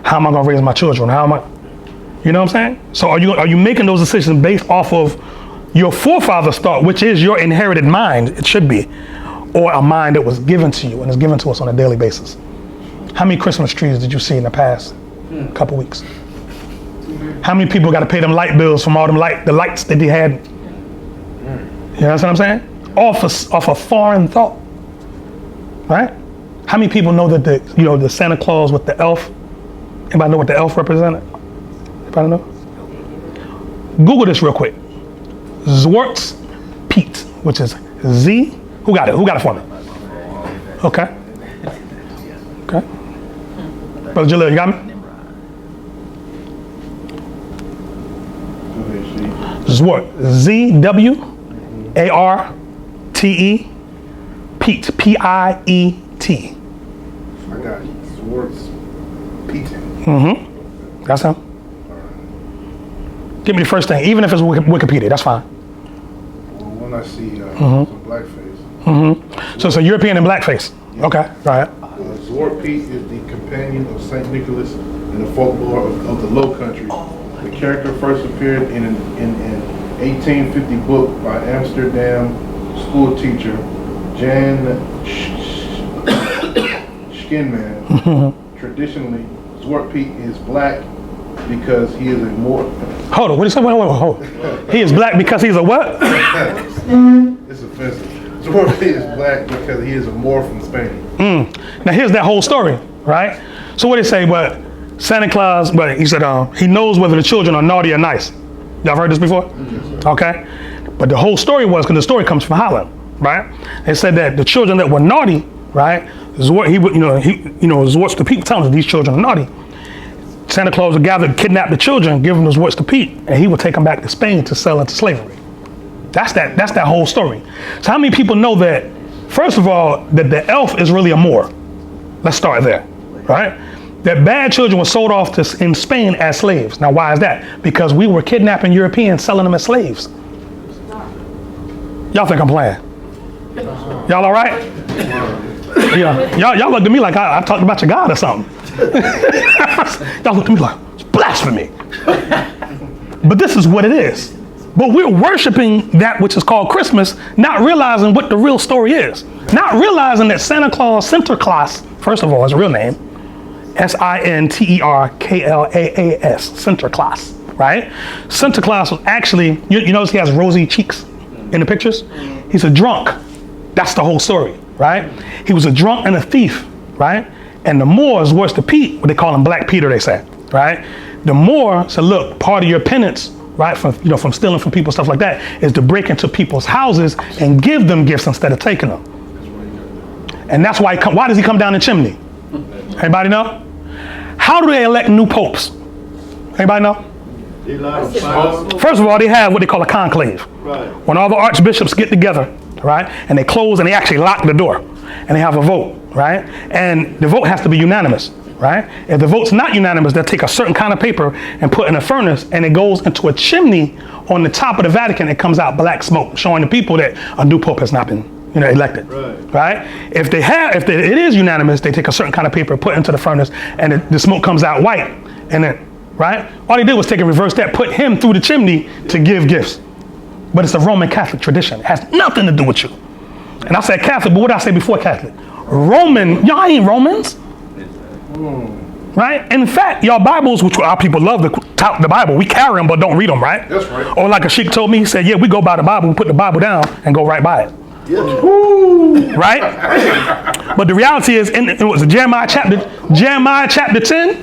How am I going to raise my children? You know what I'm saying? So are you making those decisions based off of your forefathers' thought, which is your inherited mind, it should be, or a mind that was given to you and is given to us on a daily basis? How many Christmas trees did you see in the past couple weeks? How many people got to pay them light bills from all the lights that they had? You know what I'm saying? Off a foreign thought, right? How many people know that the Santa Claus with the elf? Anybody know what the elf represented? Anybody know? Google this real quick. Zwart's Pete, which is Z. Who got it? Who got it for me? Okay. Brother Jalil, you got me? Zwart. Z-W-A-R-T-E. Pete. P-I-E-T. I got Swartz Pete. That's him. Give me the first thing, even if it's Wikipedia, that's fine. Well, when I see some blackface. So it's a European and blackface. Okay, right. Zwart Pete is the companion of Saint Nicholas in the folklore of the Low Country. The character first appeared in an 1850 book by Amsterdam school teacher Jan Skinman. Traditionally, Zwart Pete is black because he is a Moor. Hold on, what did you say? Wait, hold. He is black because he's a what? It's offensive. Zwart Pete is black because he is a Moor from Spain. Now here's that whole story, right? So what did he say? But Santa Claus, but he said he knows whether the children are naughty or nice. Y'all heard this before? Okay. But the whole story was, because the story comes from Holland, right? They said that the children that were naughty, right? Zwart's the Pete telling them these children are naughty. Santa Claus would gather, kidnap the children, give them the Zwart's to Pete, and he would take them back to Spain to sell into slavery. That's that whole story. So how many people know that, first of all, that the elf is really a Moor? Let's start there, right? That bad children were sold off in Spain as slaves. Now, why is that? Because we were kidnapping Europeans, selling them as slaves. Y'all think I'm playing? Y'all all right? Yeah. Y'all look at me like I talked about your God or something. Y'all look at me like, it's blasphemy. But this is what it is. But we're worshiping that which is called Christmas, not realizing what the real story is. Not realizing that Santa Claus, Sinterklaas, first of all, his real name, Sinterklaas, Sinterklaas, right? Sinterklaas was actually, you notice he has rosy cheeks in the pictures? He's a drunk. That's the whole story, right? He was a drunk and a thief, right? And the Moors, worse to Pete, what they call him Black Peter, they say, right? The Moor said, look, part of your penance, right, from stealing from people, stuff like that, is to break into people's houses and give them gifts instead of taking them. And that's why why does he come down the chimney? Anybody know? How do they elect new popes? Anybody know? First of all, they have what they call a conclave. Right. When all the archbishops get together, right, and they close and they actually lock the door, and they have a vote, right? And the vote has to be unanimous, right? If the vote's not unanimous, they'll take a certain kind of paper and put in a furnace, and it goes into a chimney on the top of the Vatican. It comes out black smoke, showing the people that a new pope has not been, elected, right? If it is unanimous, they take a certain kind of paper, put into the furnace, and the smoke comes out white, and then, right? All they did was take a reverse step, put him through the chimney to give gifts. But it's a Roman Catholic tradition. It has nothing to do with you. And I said Catholic, but what did I say before Catholic? Roman, y'all ain't Romans. Right? In fact, y'all Bibles, which our people love to tout the Bible, we carry them but don't read them, right? That's right. Or like a sheik told me, he said, yeah, we go by the Bible, we put the Bible down and go right by it. Yeah. Right? But the reality is, it was Jeremiah chapter 10.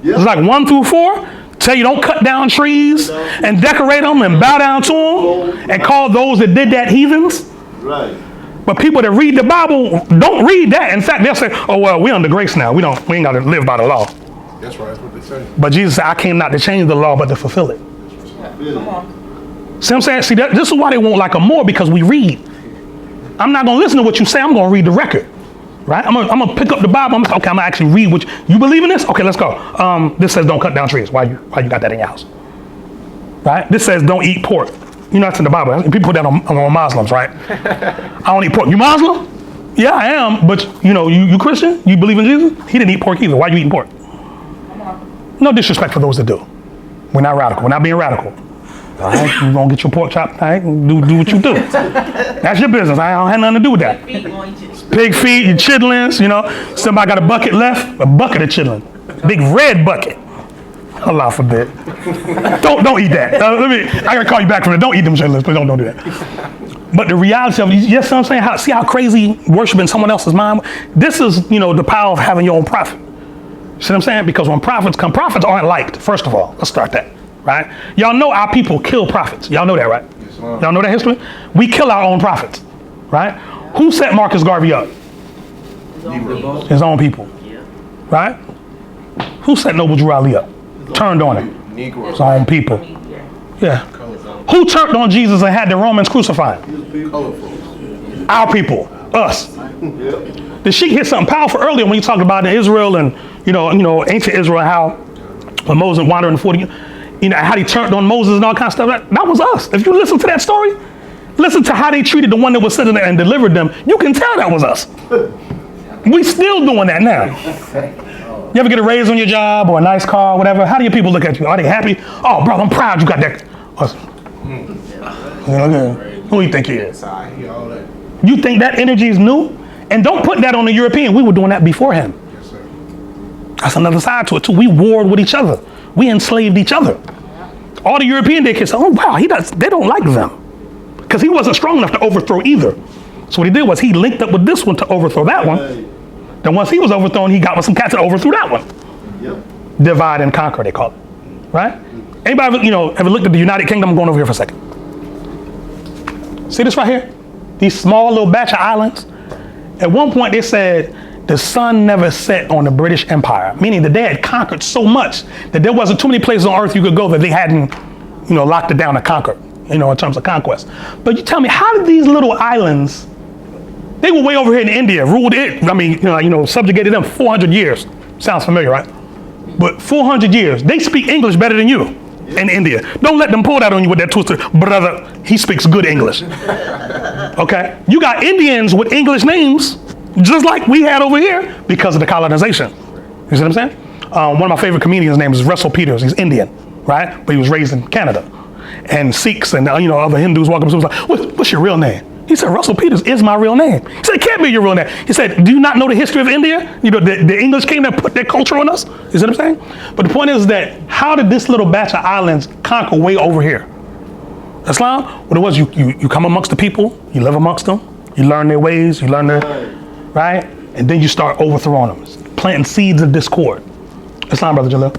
It's like 1 through 4. Tell you don't cut down trees and decorate them and bow down to them and call those that did that heathens. Right. But people that read the Bible don't read that. In fact, they'll say, oh, well, we're under grace now. We ain't got to live by the law. That's right. That's what they say. But Jesus said, I came not to change the law, but to fulfill it. Come on. See what I'm saying? See, this is why they won't like them more, because we read. I'm not going to listen to what you say. I'm going to read the record. Right? I'm gonna pick up the Bible. I'm gonna actually read what you believe in this? Okay, let's go. This says don't cut down trees. Why you got that in your house? Right? This says don't eat pork. You know that's in the Bible. People put that on Muslims, right? I don't eat pork. You Muslim? Yeah, I am. But you Christian? You believe in Jesus? He didn't eat pork either. Why you eating pork? No disrespect for those that do. We're not radical. We're not being radical. All right, you gonna get your pork chop, all right, and do what you do. That's your business. I don't have nothing to do with that. Pig feet, your chitlins, somebody got a bucket left, a bucket of chitlin, big red bucket. Allah forbid. Don't eat that. I gotta call you back from it. Don't eat them chitlins, please don't do that. But the reality of it, you know what I'm saying? See how crazy worshiping someone else's mind? This is, the power of having your own prophet. See what I'm saying? Because when prophets come, prophets aren't liked, first of all. Let's start that. Right? Y'all know our people kill prophets. Y'all know that, right? Yes, y'all know that history? We kill our own prophets. Right? Who set Marcus Garvey up? His own people. Right? Who set Noble Drew Ali up? Turned on him. His own people. Yeah. Who turned on Jesus and had the Romans crucify him? Our people. Us. The sheik hit something powerful earlier when you talked about Israel and ancient Israel, how when Moses wandered in 40 how he turned on Moses and all kinds of stuff. That was us. If you listen to that story, listen to how they treated the one that was sitting there and delivered them. You can tell that was us. We still doing that now. You ever get a raise on your job or a nice car or whatever? How do your people look at you? Are they happy? Oh, brother, I'm proud you got that. Who you think he is? You think that energy is new? And don't put that on the European. We were doing that before him. That's another side to it too. We warred with each other. We enslaved each other. All the European they can say, oh wow, they don't like them. Because he wasn't strong enough to overthrow either. So what he did was he linked up with this one to overthrow that one. Then once he was overthrown, he got with some cats that overthrew that one. Yep. Divide and conquer, they call it. Right? Anybody ever looked at the United Kingdom? I'm going over here for a second. See this right here? These small little batch of islands. At one point they said the sun never set on the British Empire, meaning that they had conquered so much that there wasn't too many places on earth you could go that they hadn't, locked it down and conquered, in terms of conquest. But you tell me, how did these little islands, they were way over here in India, ruled it, subjugated them 400 years. Sounds familiar, right? But 400 years, they speak English better than you in India. Don't let them pull that on you with that twisted, brother, he speaks good English. Okay? You got Indians with English names, just like we had over here because of the colonization. You see what I'm saying? One of my favorite comedians' name is Russell Peters. He's Indian, right? But he was raised in Canada. And Sikhs and other Hindus walk up to him and was like, what's your real name? He said, Russell Peters is my real name. He said, it can't be your real name. He said, do you not know the history of India? The English came and put their culture on us. You see what I'm saying? But the point is that how did this little batch of islands conquer way over here? Islam, what it was, you come amongst the people, you live amongst them, you learn their ways, you learn their, right? And then you start overthrowing them, planting seeds of discord. Islam, Brother Jalil.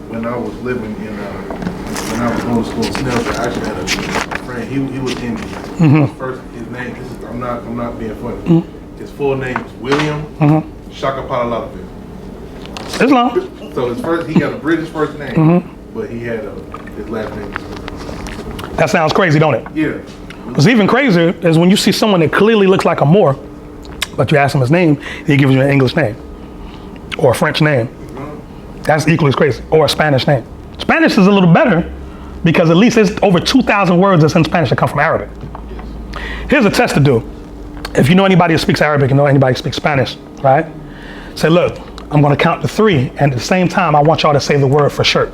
When I was living in, when I was going to school in Snellville, I actually had a friend, he was Indian. First, his name, I'm not being funny. His full name is William Shakapalalavich. Islam. So he got a British first name, but he had his last name. That sounds crazy, don't it? Yeah. What's even crazier is when you see someone that clearly looks like a Moor, but you ask him his name, he gives you an English name or a French name. That's equally as crazy, or a Spanish name. Spanish is a little better because at least there's over 2,000 words that's in Spanish that come from Arabic. Here's a test to do. If you know anybody who speaks Arabic and know anybody who speaks Spanish, right? Say, look, I'm gonna count to 3, and at the same time, I want y'all to say the word for shirt.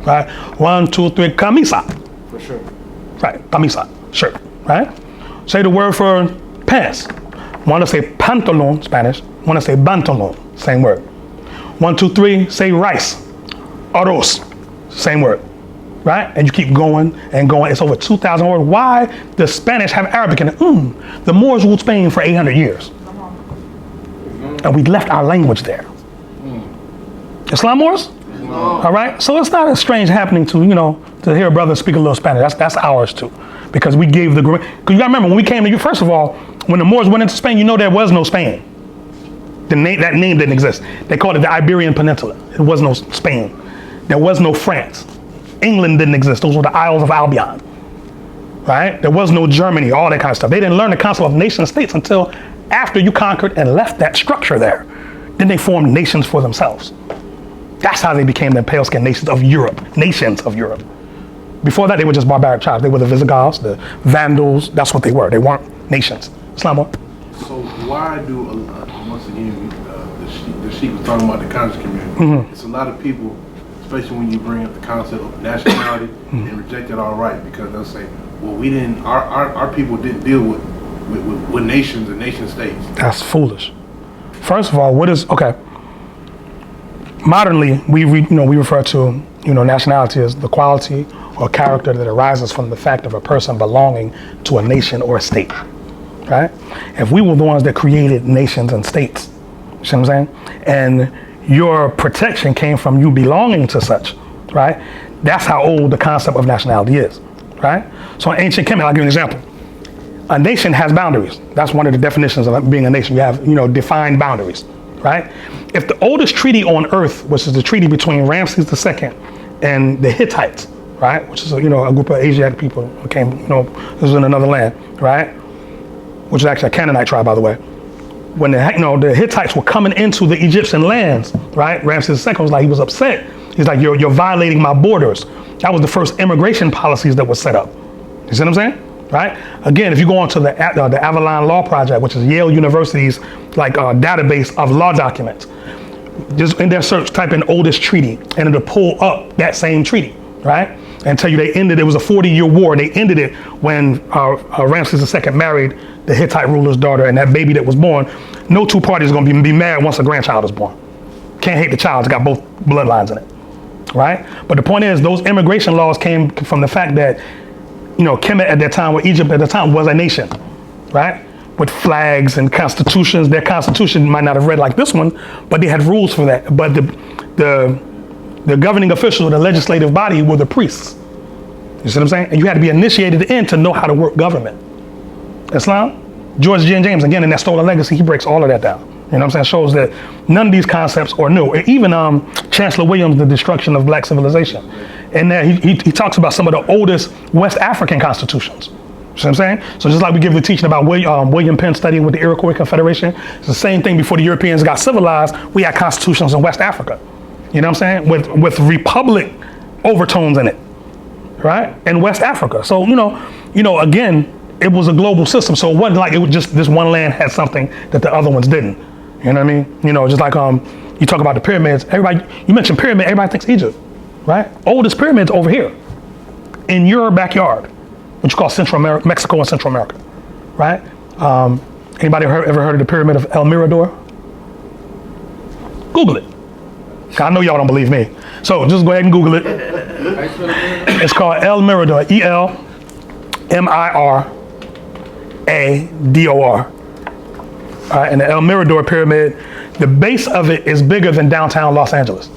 Right? 1, 2, 3, camisa. For sure. Right, camisa, shirt, right? Say the word for pants. Wanna say pantalon, Spanish. Wanna say pantalon, same word. 1, 2, 3, say rice. Arroz, same word, right? And you keep going and going. It's over 2,000 words. Why does Spanish have Arabic in it? The Moors ruled Spain for 800 years. And we left our language there. Islam Moors? All right, so it's not a strange happening to hear a brother speak a little Spanish. That's ours too, because we gave because you gotta remember when we came to you. First of all, when the Moors went into Spain, there was no Spain. That name didn't exist. They called it the Iberian Peninsula. It was no Spain. There was no France. England didn't exist. Those were the Isles of Albion. Right? There was no Germany. All that kind of stuff. They didn't learn the concept of nation states until after you conquered and left that structure there. Then they formed nations for themselves. That's how they became the pale-skinned nations of Europe. Nations of Europe. Before that, they were just barbaric tribes. They were the Visigoths, the Vandals. That's what they were. They weren't nations. Islam. So why do, once again, the Sheikh was talking about the conscious community. It's a lot of people, especially when you bring up the concept of nationality, they reject it outright because they'll say, well, we didn't, our people didn't deal with nations and nation states. That's foolish. First of all, modernly, we refer to nationality as the quality or character that arises from the fact of a person belonging to a nation or a state, right? If we were the ones that created nations and states, you see what I'm saying? And your protection came from you belonging to such, right? That's how old the concept of nationality is, right? So in ancient Kemet, I'll give you an example. A nation has boundaries. That's one of the definitions of being a nation. You have, defined boundaries, right? If the oldest treaty on earth, which is the treaty between Ramses II and the Hittites, right? Which is a group of Asiatic people who came, this was in another land, right? Which is actually a Canaanite tribe, by the way. When the Hittites were coming into the Egyptian lands, right? Ramses II was like, he was upset. He's like, you're violating my borders. That was the first immigration policies that was set up. You see what I'm saying? Right? Again, if you go onto the Avalon Law Project, which is Yale University's database of law documents, just in their search, type in oldest treaty, and it'll pull up that same treaty, right? And tell you it was a 40-year war. They ended it when Ramses II married the Hittite ruler's daughter, and that baby that was born, no two parties are going to be mad once a grandchild is born. Can't hate the child, it's got both bloodlines in it, right? But the point is, those immigration laws came from the fact that, Kemet at that time, or Egypt at the time, was a nation, right? With flags and constitutions. Their constitution might not have read like this one, but they had rules for that. But the governing official, the legislative body, were the priests. You see what I'm saying? And you had to be initiated in to know how to work government. Islam, George G. and James, again, in that Stolen Legacy, he breaks all of that down. You know what I'm saying? Shows that none of these concepts are new. Even Chancellor Williams, The Destruction of Black Civilization. And there he talks about some of the oldest West African constitutions. You see what I'm saying? So just like we give the teaching about William Penn studying with the Iroquois Confederation, it's the same thing before the Europeans got civilized. We had constitutions in West Africa. You know what I'm saying? With republic overtones in it, right? In West Africa. So, again, it was a global system. So it wasn't like it was just this one land had something that the other ones didn't. You know what I mean? Just like you talk about the pyramids. You mention pyramid, everybody thinks Egypt, right? Oldest pyramids over here in your backyard, which you call Central America, Mexico and Central America, right? Anybody ever heard of the pyramid of El Mirador? Google it. I know y'all don't believe me. So just go ahead and Google it. It's called El Mirador, E-L-M-I-R-A-D-O-R. All right, and the El Mirador Pyramid, the base of it is bigger than downtown Los Angeles.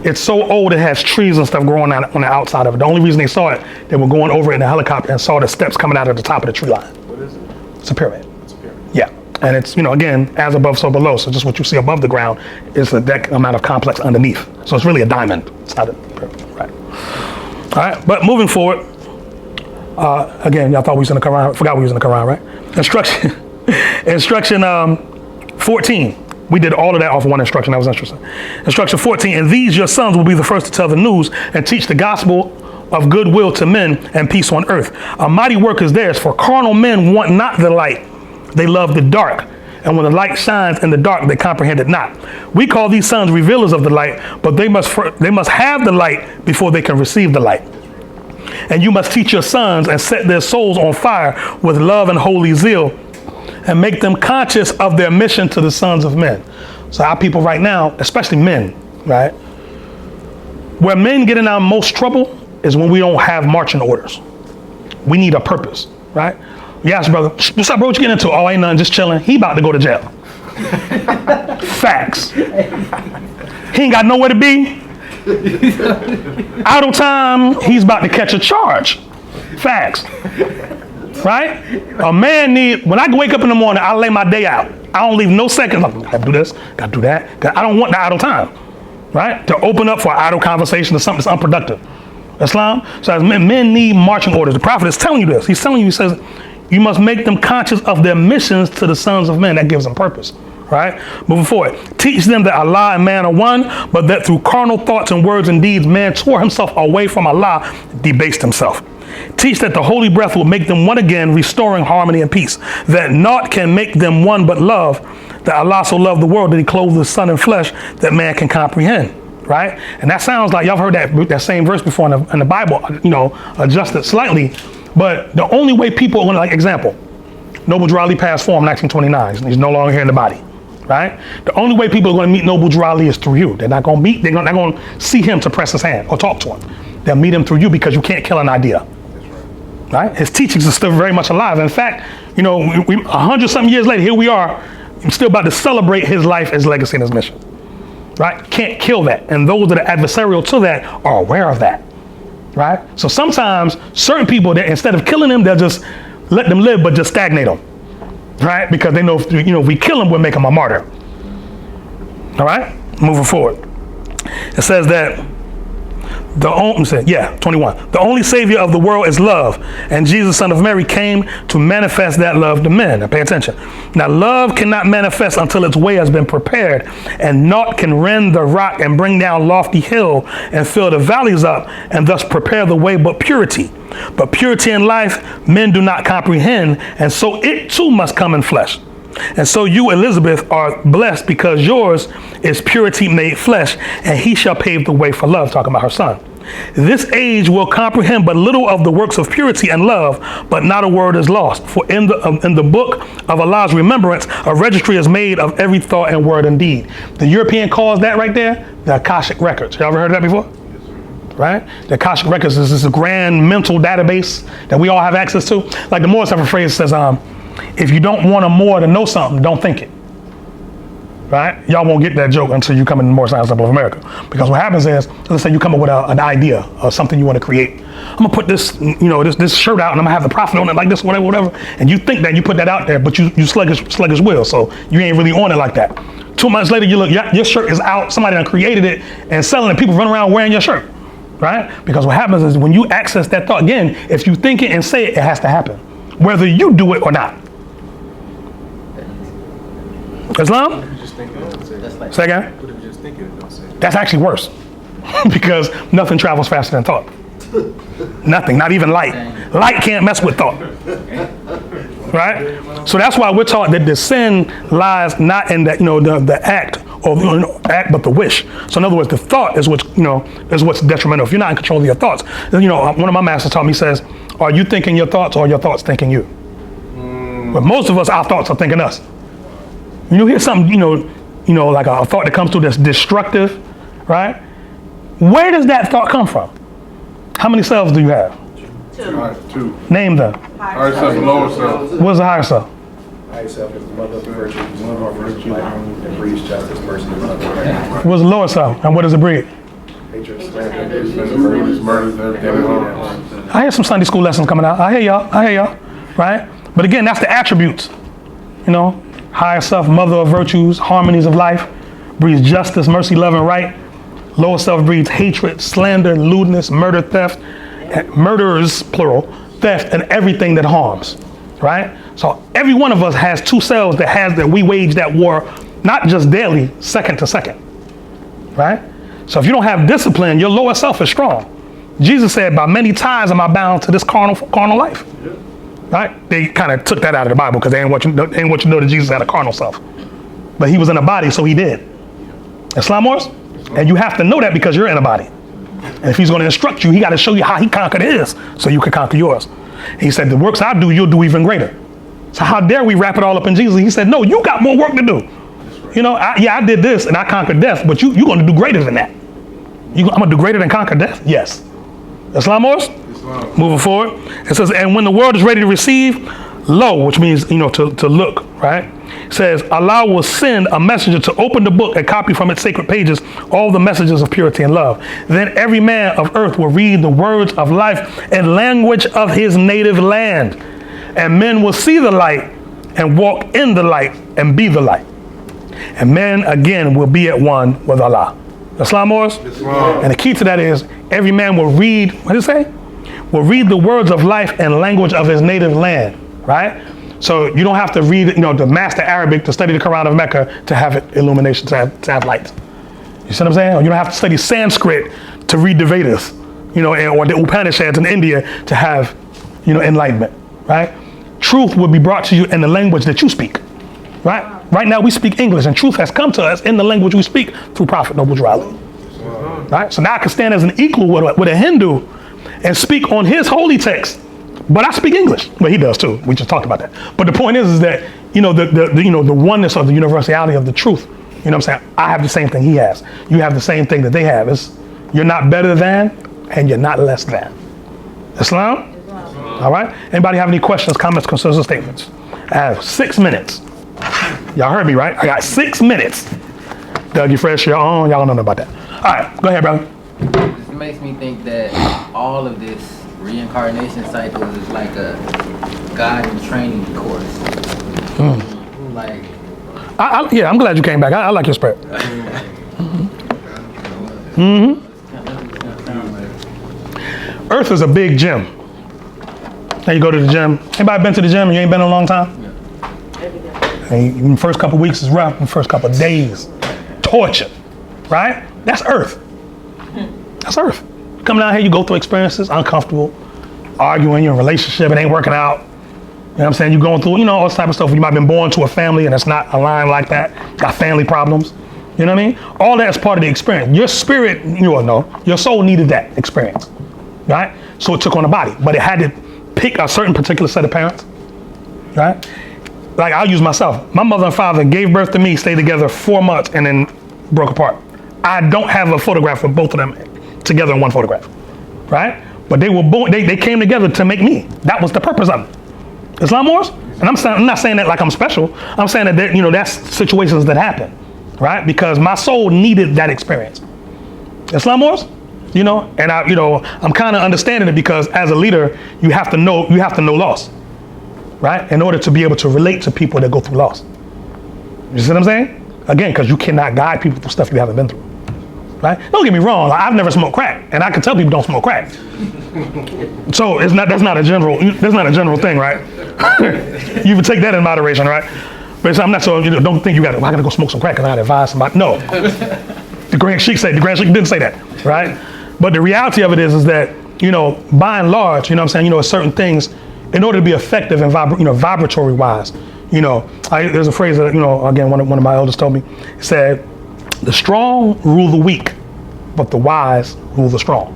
It's so old it has trees and stuff growing on the outside of it. The only reason they saw it, they were going over it in a helicopter and saw the steps coming out of the top of the tree line. What is it? It's a pyramid. It's a pyramid. Yeah, and it's, again, as above, so below. So just what you see above the ground is that amount of complex underneath. So it's really a diamond. It's not a pyramid, right? All right, but moving forward, again, y'all thought we was in the Quran, forgot we was in the Quran, right? Instruction 14. We did all of that off of one instruction. That was interesting. Instruction 14. And these your sons will be the first to tell the news and teach the gospel of goodwill to men and peace on earth. A mighty work is theirs, for carnal men want not the light. They love the dark. And when the light shines in the dark, they comprehend it not. We call these sons revealers of the light, but they must have the light before they can receive the light. And you must teach your sons and set their souls on fire with love and holy zeal, and make them conscious of their mission to the sons of men. So our people right now, especially men, right? Where men get in our most trouble is when we don't have marching orders. We need a purpose, right? Yes, brother. What's up, bro? What you getting into? Oh, ain't nothing, just chilling. He about to go to jail. Facts. He ain't got nowhere to be. Idle time, he's about to catch a charge. Facts. Right? A man when I wake up in the morning, I lay my day out. I don't leave no seconds. Like, gotta do this, gotta do that. I don't want the idle time, right? To open up for an idle conversation or something that's unproductive. Islam? So as men need marching orders. The prophet is telling you this. He's telling you, he says, you must make them conscious of their missions to the sons of men. That gives them purpose, right? Moving forward. Teach them that Allah and man are one, but that through carnal thoughts and words and deeds, man tore himself away from Allah, debased himself. Teach that the holy breath will make them one again, restoring harmony and peace. That naught can make them one but love. That Allah so loved the world that he clothed the son in flesh that man can comprehend. Right? And that sounds like y'all have heard that same verse before in the Bible, adjusted slightly. But the only way people, like example, Noble Drew Ali passed form in 1929. He's no longer here in the body. Right? The only way people are going to meet Noble Drew Ali is through you. They're not going to meet, they're going to see him to press his hand or talk to him. They'll meet him through you because you can't kill an idea. Right? His teachings are still very much alive. In fact, 100-something years later, here we are, still about to celebrate his life, his legacy, and his mission. Right? Can't kill that. And those that are adversarial to that are aware of that. Right? So sometimes certain people, that instead of killing them, they'll just let them live, but just stagnate them. Right? Because they know, if we kill them, we'll make them a martyr. All right? Moving forward. It says that 21. The only savior of the world is love, and Jesus, son of Mary, came to manifest that love to men. Now pay attention. Now love cannot manifest until its way has been prepared, and naught can rend the rock and bring down lofty hill and fill the valleys up and thus prepare the way but purity. But purity in life men do not comprehend, and so it too must come in flesh. And so you, Elizabeth, are blessed because yours is purity made flesh, and he shall pave the way for love, talking about her son. This age will comprehend but little of the works of purity and love, but not a word is lost. For in the book of Allah's remembrance, a registry is made of every thought and word and deed. The European calls that right there the Akashic Records. You ever heard of that before? Right? The Akashic Records is this grand mental database that we all have access to. Like the Moors have a phrase that says, if you don't want more to know something, don't think it. Right? Y'all won't get that joke until you come in the Moore Science Temple of America. Because what happens is, let's say you come up with an idea or something you want to create. I'm gonna put this, this shirt out, and I'm gonna have the prophet on it like this, whatever. And you think that you put that out there, but you sluggish will, so you ain't really on it like that. 2 months later, you look, your shirt is out. Somebody done created it and selling it. People run around wearing your shirt. Right? Because what happens is when you access that thought, again, if you think it and say it, it has to happen, whether you do it or not. Islam? Say again? That's actually worse because nothing travels faster than thought. Nothing, not even light. Light can't mess with thought. Right? So that's why we're taught that the sin lies not in that, the act or act, but the wish. So in other words, the thought is what's detrimental. If you're not in control of your thoughts, one of my masters taught me, says, are you thinking your thoughts or are your thoughts thinking you? But most of us, our thoughts are thinking us. You hear something, like a thought that comes through that's destructive, right? Where does that thought come from? How many selves do you have? Two. Name them. Higher self and lower self. What's the higher self? Higher self is the mother of virtue, and breeds justice, mercy, and love. What's the lower self? And what does it breed? Hatred, slander, Murders, everything wrong. I hear some Sunday school lessons coming out. I hear y'all, right? But again, that's the attributes. Higher self, mother of virtues, harmonies of life, breeds justice, mercy, love, and right. Lower self breeds hatred, slander, lewdness, murder, theft, murderers, plural, theft, and everything that harms, right? So every one of us has two selves that we wage that war, not just daily, second to second, right? So if you don't have discipline, your lower self is strong. Jesus said, by many ties am I bound to this carnal life, right? They kind of took that out of the Bible because they ain't want you to know that Jesus had a carnal self. But he was in a body, so he did. Islam wars? And you have to know that because you're in a body. And if he's going to instruct you, he got to show you how he conquered his so you can conquer yours. And he said, the works I do, you'll do even greater. So how dare we wrap it all up in Jesus? He said, no, you got more work to do. I did this and I conquered death, but you're going to do greater than that. I'm going to do greater than conquer death? Yes. Islam wars? Moving forward. It says, and when the world is ready to receive, lo, which means, to look, right? It says, Allah will send a messenger to open the book and copy from its sacred pages all the messages of purity and love. Then every man of earth will read the words of life and language of his native land. And men will see the light and walk in the light and be the light. And men again will be at one with Allah. Islam wars? And the key to that is every man will read, what did it say? Will read the words of life and language of his native land, right? So you don't have to read, to master Arabic, to study the Quran of Mecca, to have illumination, to have light. You see what I'm saying? Or you don't have to study Sanskrit to read the Vedas, or the Upanishads in India to have, enlightenment, right? Truth will be brought to you in the language that you speak, right? Right now we speak English, and truth has come to us in the language we speak through Prophet Noble Drew Ali. Right? So now I can stand as an equal with a Hindu and speak on his holy text, but I speak English. Well, he does too. We just talked about that. But the point is that the oneness of the universality of the truth. You know what I'm saying? I have the same thing he has. You have the same thing that they have. You're not better than, and you're not less than. Islam? All right. Anybody have any questions, comments, concerns, or statements? I have 6 minutes. Y'all heard me, right? I got 6 minutes. Doug, you fresh? Y'all on? Y'all don't know about that. All right. Go ahead, brother. This makes me think that all of this reincarnation cycle is like a guided training course. Like, I'm glad you came back. I like your spirit. Earth is a big gym. Now you go to the gym. Anybody been to the gym and you ain't been in a long time? And the first couple weeks is rough. The first couple days, torture, right? That's Earth. That's Earth. Coming down here, you go through experiences, uncomfortable, arguing, you're in a relationship, it ain't working out. You know what I'm saying? You're going through, all this type of stuff. You might have been born to a family and it's not aligned like that. Got family problems. You know what I mean? All that's part of the experience. Your spirit, your soul needed that experience, right? So it took on a body, but it had to pick a certain particular set of parents, right? Like I'll use myself. My mother and father gave birth to me, stayed together 4 months, and then broke apart. I don't have a photograph of both of them together in one photograph, right? But they were born. They came together to make me. That was the purpose of it. Islam wars, and I'm not saying that like I'm special. I'm saying that that's situations that happen, right? Because my soul needed that experience. Islam wars, and I'm kind of understanding it because as a leader, you have to know loss, right? In order to be able to relate to people that go through loss. You see what I'm saying? Again, because you cannot guide people through stuff you haven't been through, right? Don't get me wrong. I've never smoked crack, and I can tell people don't smoke crack. So that's not a general thing, right? You would take that in moderation, right? But I'm not so, don't think I gotta go smoke some crack because I gotta advise somebody. No. The Grand Sheikh didn't say that, right? But the reality of it is that, by and large, certain things, in order to be effective and vibratory wise, there's a phrase that, again, one of my elders told me. He said, the strong rule the weak, but the wise rule the strong.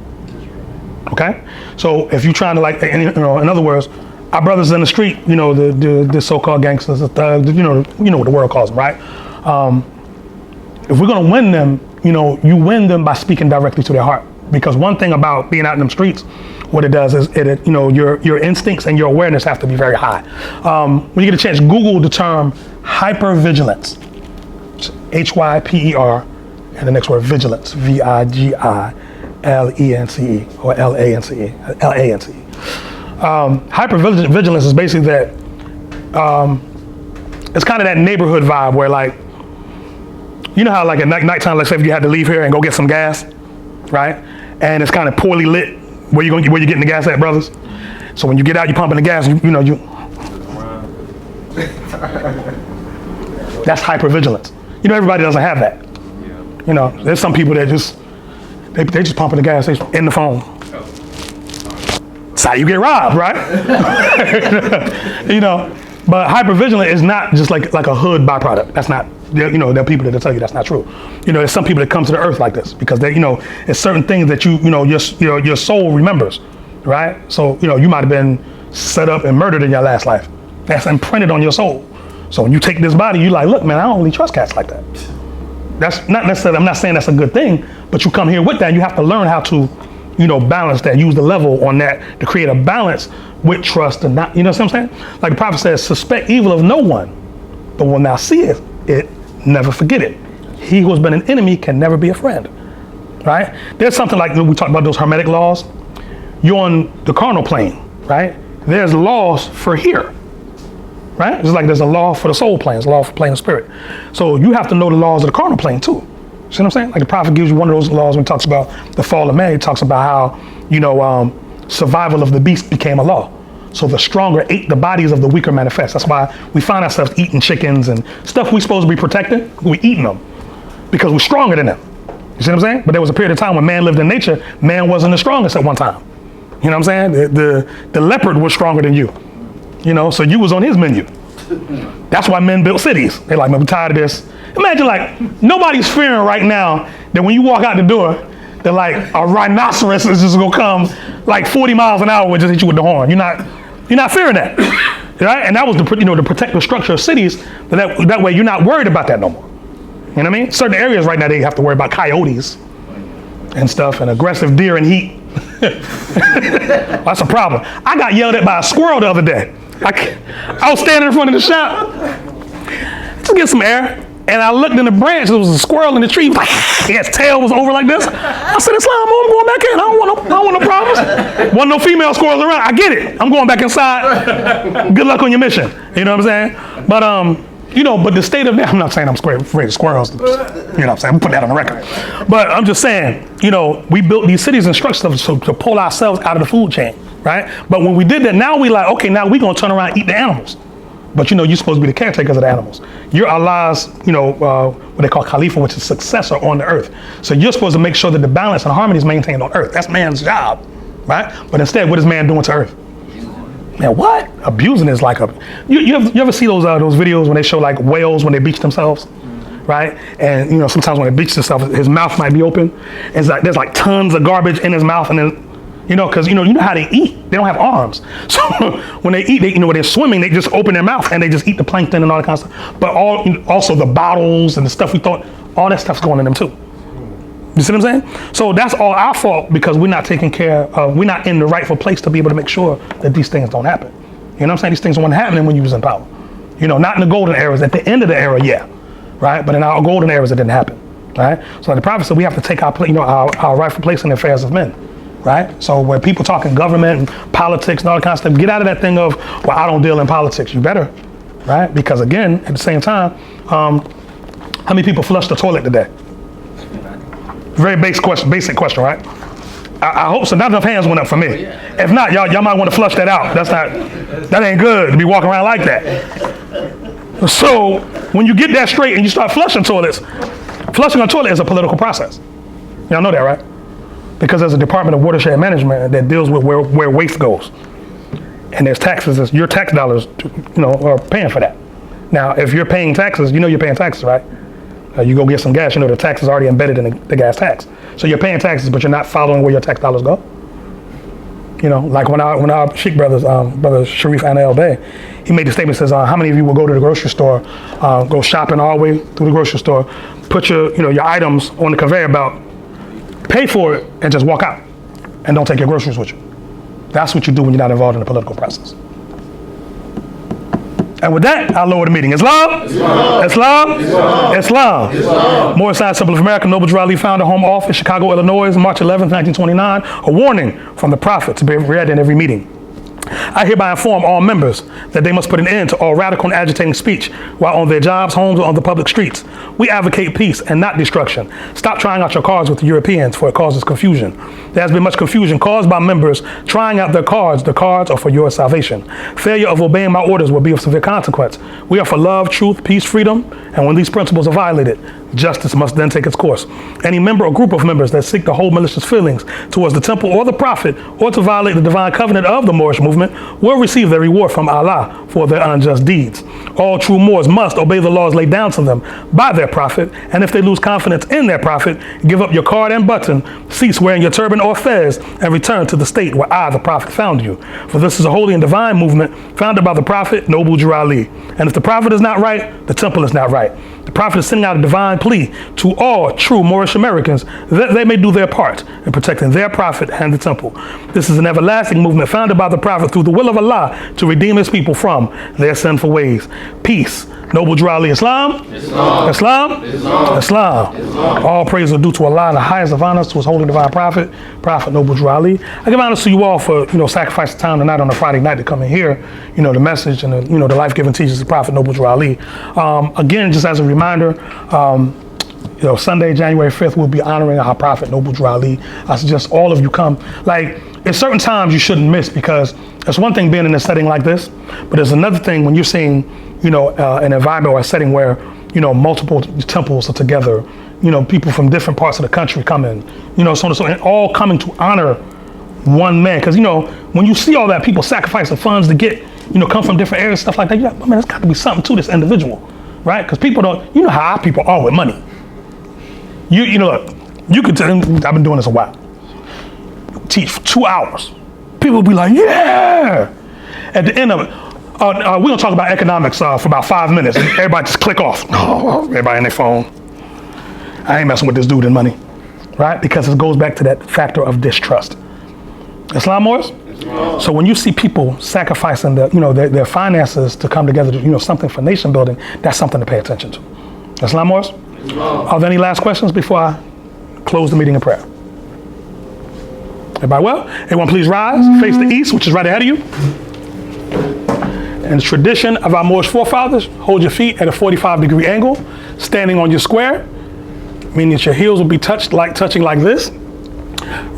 Okay? So if you're trying to in other words, our brothers in the street, the so-called gangsters, the thugs, what the world calls them, right? if we're gonna win them, you win them by speaking directly to their heart. Because one thing about being out in them streets, what it does is your instincts and your awareness have to be very high. When you get a chance, Google the term hypervigilance. Hyper, and the next word vigilance, vigilence, or lance. Hypervigilance is basically that. It's kind of that neighborhood vibe where, like, you know how like at nighttime, let's say if you had to leave here and go get some gas, right? And it's kind of poorly lit. Where you getting the gas at, brothers? So when you get out, you pumping the gas. That's hypervigilance. Everybody doesn't have that. There's some people that they just pumping the gas in the phone. That's how you get robbed, right? But hypervigilant is not just like a hood byproduct. That's not. There are people that tell you that's not true. There's some people that come to the earth like this because it's certain things that your soul remembers, right? So you might have been set up and murdered in your last life. That's imprinted on your soul. So when you take this body, you're like, look, man, I don't really trust cats like that. That's not necessarily. I'm not saying that's a good thing, but you come here with that, and you have to learn how to, balance that. Use the level on that to create a balance with trust and not. You know what I'm saying? Like the prophet says, suspect evil of no one, but when thou seest it, never forget it. He who has been an enemy can never be a friend, right? There's something like we talked about those hermetic laws. You're on the carnal plane, right? There's laws for here, right? It's like there's a law for the soul plane, there's a law for plane of spirit. So you have to know the laws of the carnal plane too. See what I'm saying? Like the prophet gives you one of those laws when he talks about the fall of man. He talks about how, survival of the beast became a law. So the stronger ate the bodies of the weaker manifest. That's why we find ourselves eating chickens and stuff we're supposed to be protecting. We're eating them because we're stronger than them. You see what I'm saying? But there was a period of time when man lived in nature. Man wasn't the strongest at one time. You know what I'm saying? The leopard was stronger than you. So you was on his menu. That's why men built cities. They're like, man, we're tired of this. Imagine like nobody's fearing right now that when you walk out the door, that like a rhinoceros is just gonna come like 40 miles an hour and just hit you with the horn. You're not fearing that, right? And that was to protect the structure of cities. That way you're not worried about that no more. You know what I mean? Certain areas right now they have to worry about coyotes and stuff and aggressive deer and heat. That's a problem. I got yelled at by a squirrel the other day. I was standing in front of the shop to get some air, and I looked in the branch. There was a squirrel in the tree. His tail was over like this. I said, "Islam, I'm going back in. I don't want no problems. Wasn't no female squirrels around. I get it. I'm going back inside. Good luck on your mission." You know what I'm saying? But but the state of I'm not saying I'm afraid of squirrels. You know what I'm saying? I'm putting that on the record. But I'm just saying, we built these cities and structures to pull ourselves out of the food chain, right? But when we did that, now we like, okay, now we're gonna turn around and eat the animals. But you're supposed to be the caretakers of the animals. You're Allah's, what they call Khalifa, which is successor on the earth. So you're supposed to make sure that the balance and harmony is maintained on earth. That's man's job, right? But instead, what is man doing to earth? Man, what? Abusing is like you ever see those videos when they show like whales when they beach themselves, right? And sometimes when they beach themselves, his mouth might be open. It's like there's like tons of garbage in his mouth, and then because you know how they eat. They don't have arms, so when they eat, when they're swimming, they just open their mouth and they just eat the plankton and all that kind of stuff. But also the bottles and the stuff we thought, all that stuff's going in them too. You see what I'm saying? So that's all our fault because we're not taking care of, we're not in the rightful place to be able to make sure that these things don't happen. You know what I'm saying? These things weren't happening when you was in power. Not in the golden eras. At the end of the era, yeah, right? But in our golden eras, it didn't happen, right? So like the prophet said, we have to take our rightful place in the affairs of men, right? So when people talking government and politics and all that kind of stuff, get out of that thing of, well, I don't deal in politics. You better, right? Because again, at the same time, how many people flush the toilet today? Very basic question, right? I hope so. Not enough hands went up for me. If not, y'all might want to flush that out. That ain't good to be walking around like that. So when you get that straight and you start flushing toilets, flushing a toilet is a political process. Y'all know that, right? Because there's a Department of Watershed Management that deals with where waste goes, and there's taxes. Your tax dollars, are paying for that. Now, if you're paying taxes, you're paying taxes, right? You go get some gas, the tax is already embedded in the gas tax. So you're paying taxes, but you're not following where your tax dollars go. You know, like when our Sheikh brothers, brother Sharif Anel Bey, he made the statement, says, how many of you will go to the grocery store, go shopping all the way through the grocery store, put your items on the conveyor belt, pay for it, and just walk out, and don't take your groceries with you. That's what you do when you're not involved in the political process. And with that, I'll lower the meeting. Islam? Islam. Islam? Islam. Islam. Islam. Morris Science Temple of America, Noble Drew Ali Founder, home office, Chicago, Illinois, March 11th, 1929. A warning from the Prophet to be read in every meeting. I hereby inform all members that they must put an end to all radical and agitating speech while on their jobs, homes, or on the public streets. We advocate peace and not destruction. Stop trying out your cards with the Europeans, for it causes confusion. There has been much confusion caused by members trying out their cards. The cards are for your salvation. Failure of obeying my orders will be of severe consequence. We are for love, truth, peace, freedom, and when these principles are violated, justice must then take its course. Any member or group of members that seek to hold malicious feelings towards the temple or the prophet, or to violate the divine covenant of the Moorish movement, will receive their reward from Allah for their unjust deeds. All true Moors must obey the laws laid down to them by their prophet, and if they lose confidence in their prophet, give up your card and button, cease wearing your turban or fez, and return to the state where I, the prophet, found you. For this is a holy and divine movement founded by the prophet, Noble Drew Ali. And if the prophet is not right, the temple is not right. The prophet is sending out a divine plea to all true Moorish Americans that they may do their part in protecting their prophet and the temple. This is an everlasting movement founded by the prophet through the will of Allah to redeem his people from their sinful ways. Peace. Noble Drew Ali. Islam? Islam. Islam? Islam. Islam. Islam. All praise are due to Allah and the highest of honors to his holy divine prophet, Prophet Noble Drew Ali. I give honors to you all for, sacrificing time tonight on a Friday night to come in here, the message and the life-giving teachings of Prophet Noble Drew Ali. Again, just as a reminder, Sunday, January 5th, we'll be honoring our Prophet Noble Drew Ali. I suggest all of you come. Like, at certain times you shouldn't miss, because it's one thing being in a setting like this, but there's another thing when you're seeing, an environment or a setting where, multiple temples are together, people from different parts of the country come in, so on and so on, and all coming to honor one man. Because, when you see all that, people sacrificing funds to get, come from different areas, stuff like that, you're like, man, there's got to be something to this individual, right? Because people don't, how our people are with money. Look, you could tell them, I've been doing this a while. Teach for 2 hours. People will be like, yeah. At the end of it, we're gonna talk about economics for about 5 minutes. And everybody just click off. Oh, everybody in their phone. I ain't messing with this dude in money, right? Because it goes back to that factor of distrust. Islam, Morris? Islam. So when you see people sacrificing their finances to come together to something for nation building, that's something to pay attention to. Islam, Morris? Islam. Are there any last questions before I close the meeting in prayer? Everybody well? Everyone please rise, face the east, which is right ahead of you. In the tradition of our Moorish forefathers, hold your feet at a 45-degree angle, standing on your square, meaning that your heels will be touching like this.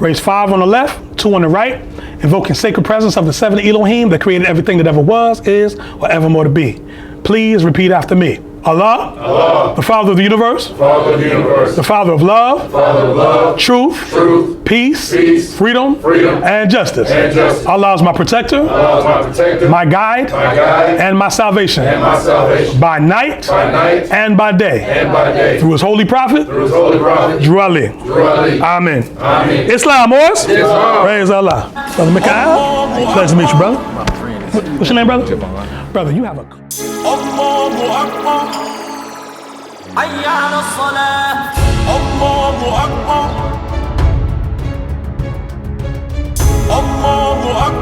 Raise 5 on the left, 2 on the right, invoking sacred presence of the 7 Elohim that created everything that ever was, is, or evermore to be. Please repeat after me. Allah, Allah, the Father of the universe, the Father of the universe, the Father of love, the Father of love, truth, truth, peace, peace, freedom, freedom, and justice. And justice. Allah is my protector, Allah is my protector, my guide, and my salvation. And my salvation. By night, and by day. And by day. Through his holy prophet, Drew Ali. Amen. Amen. Islam, Morris. Islam. Praise Allah. Brother Mikhail, pleasure to meet you, brother. What's your name, brother? Brother, you have a... Allahu Akbar, hayya ala salah, Allahu Akbar, Allahu Akbar.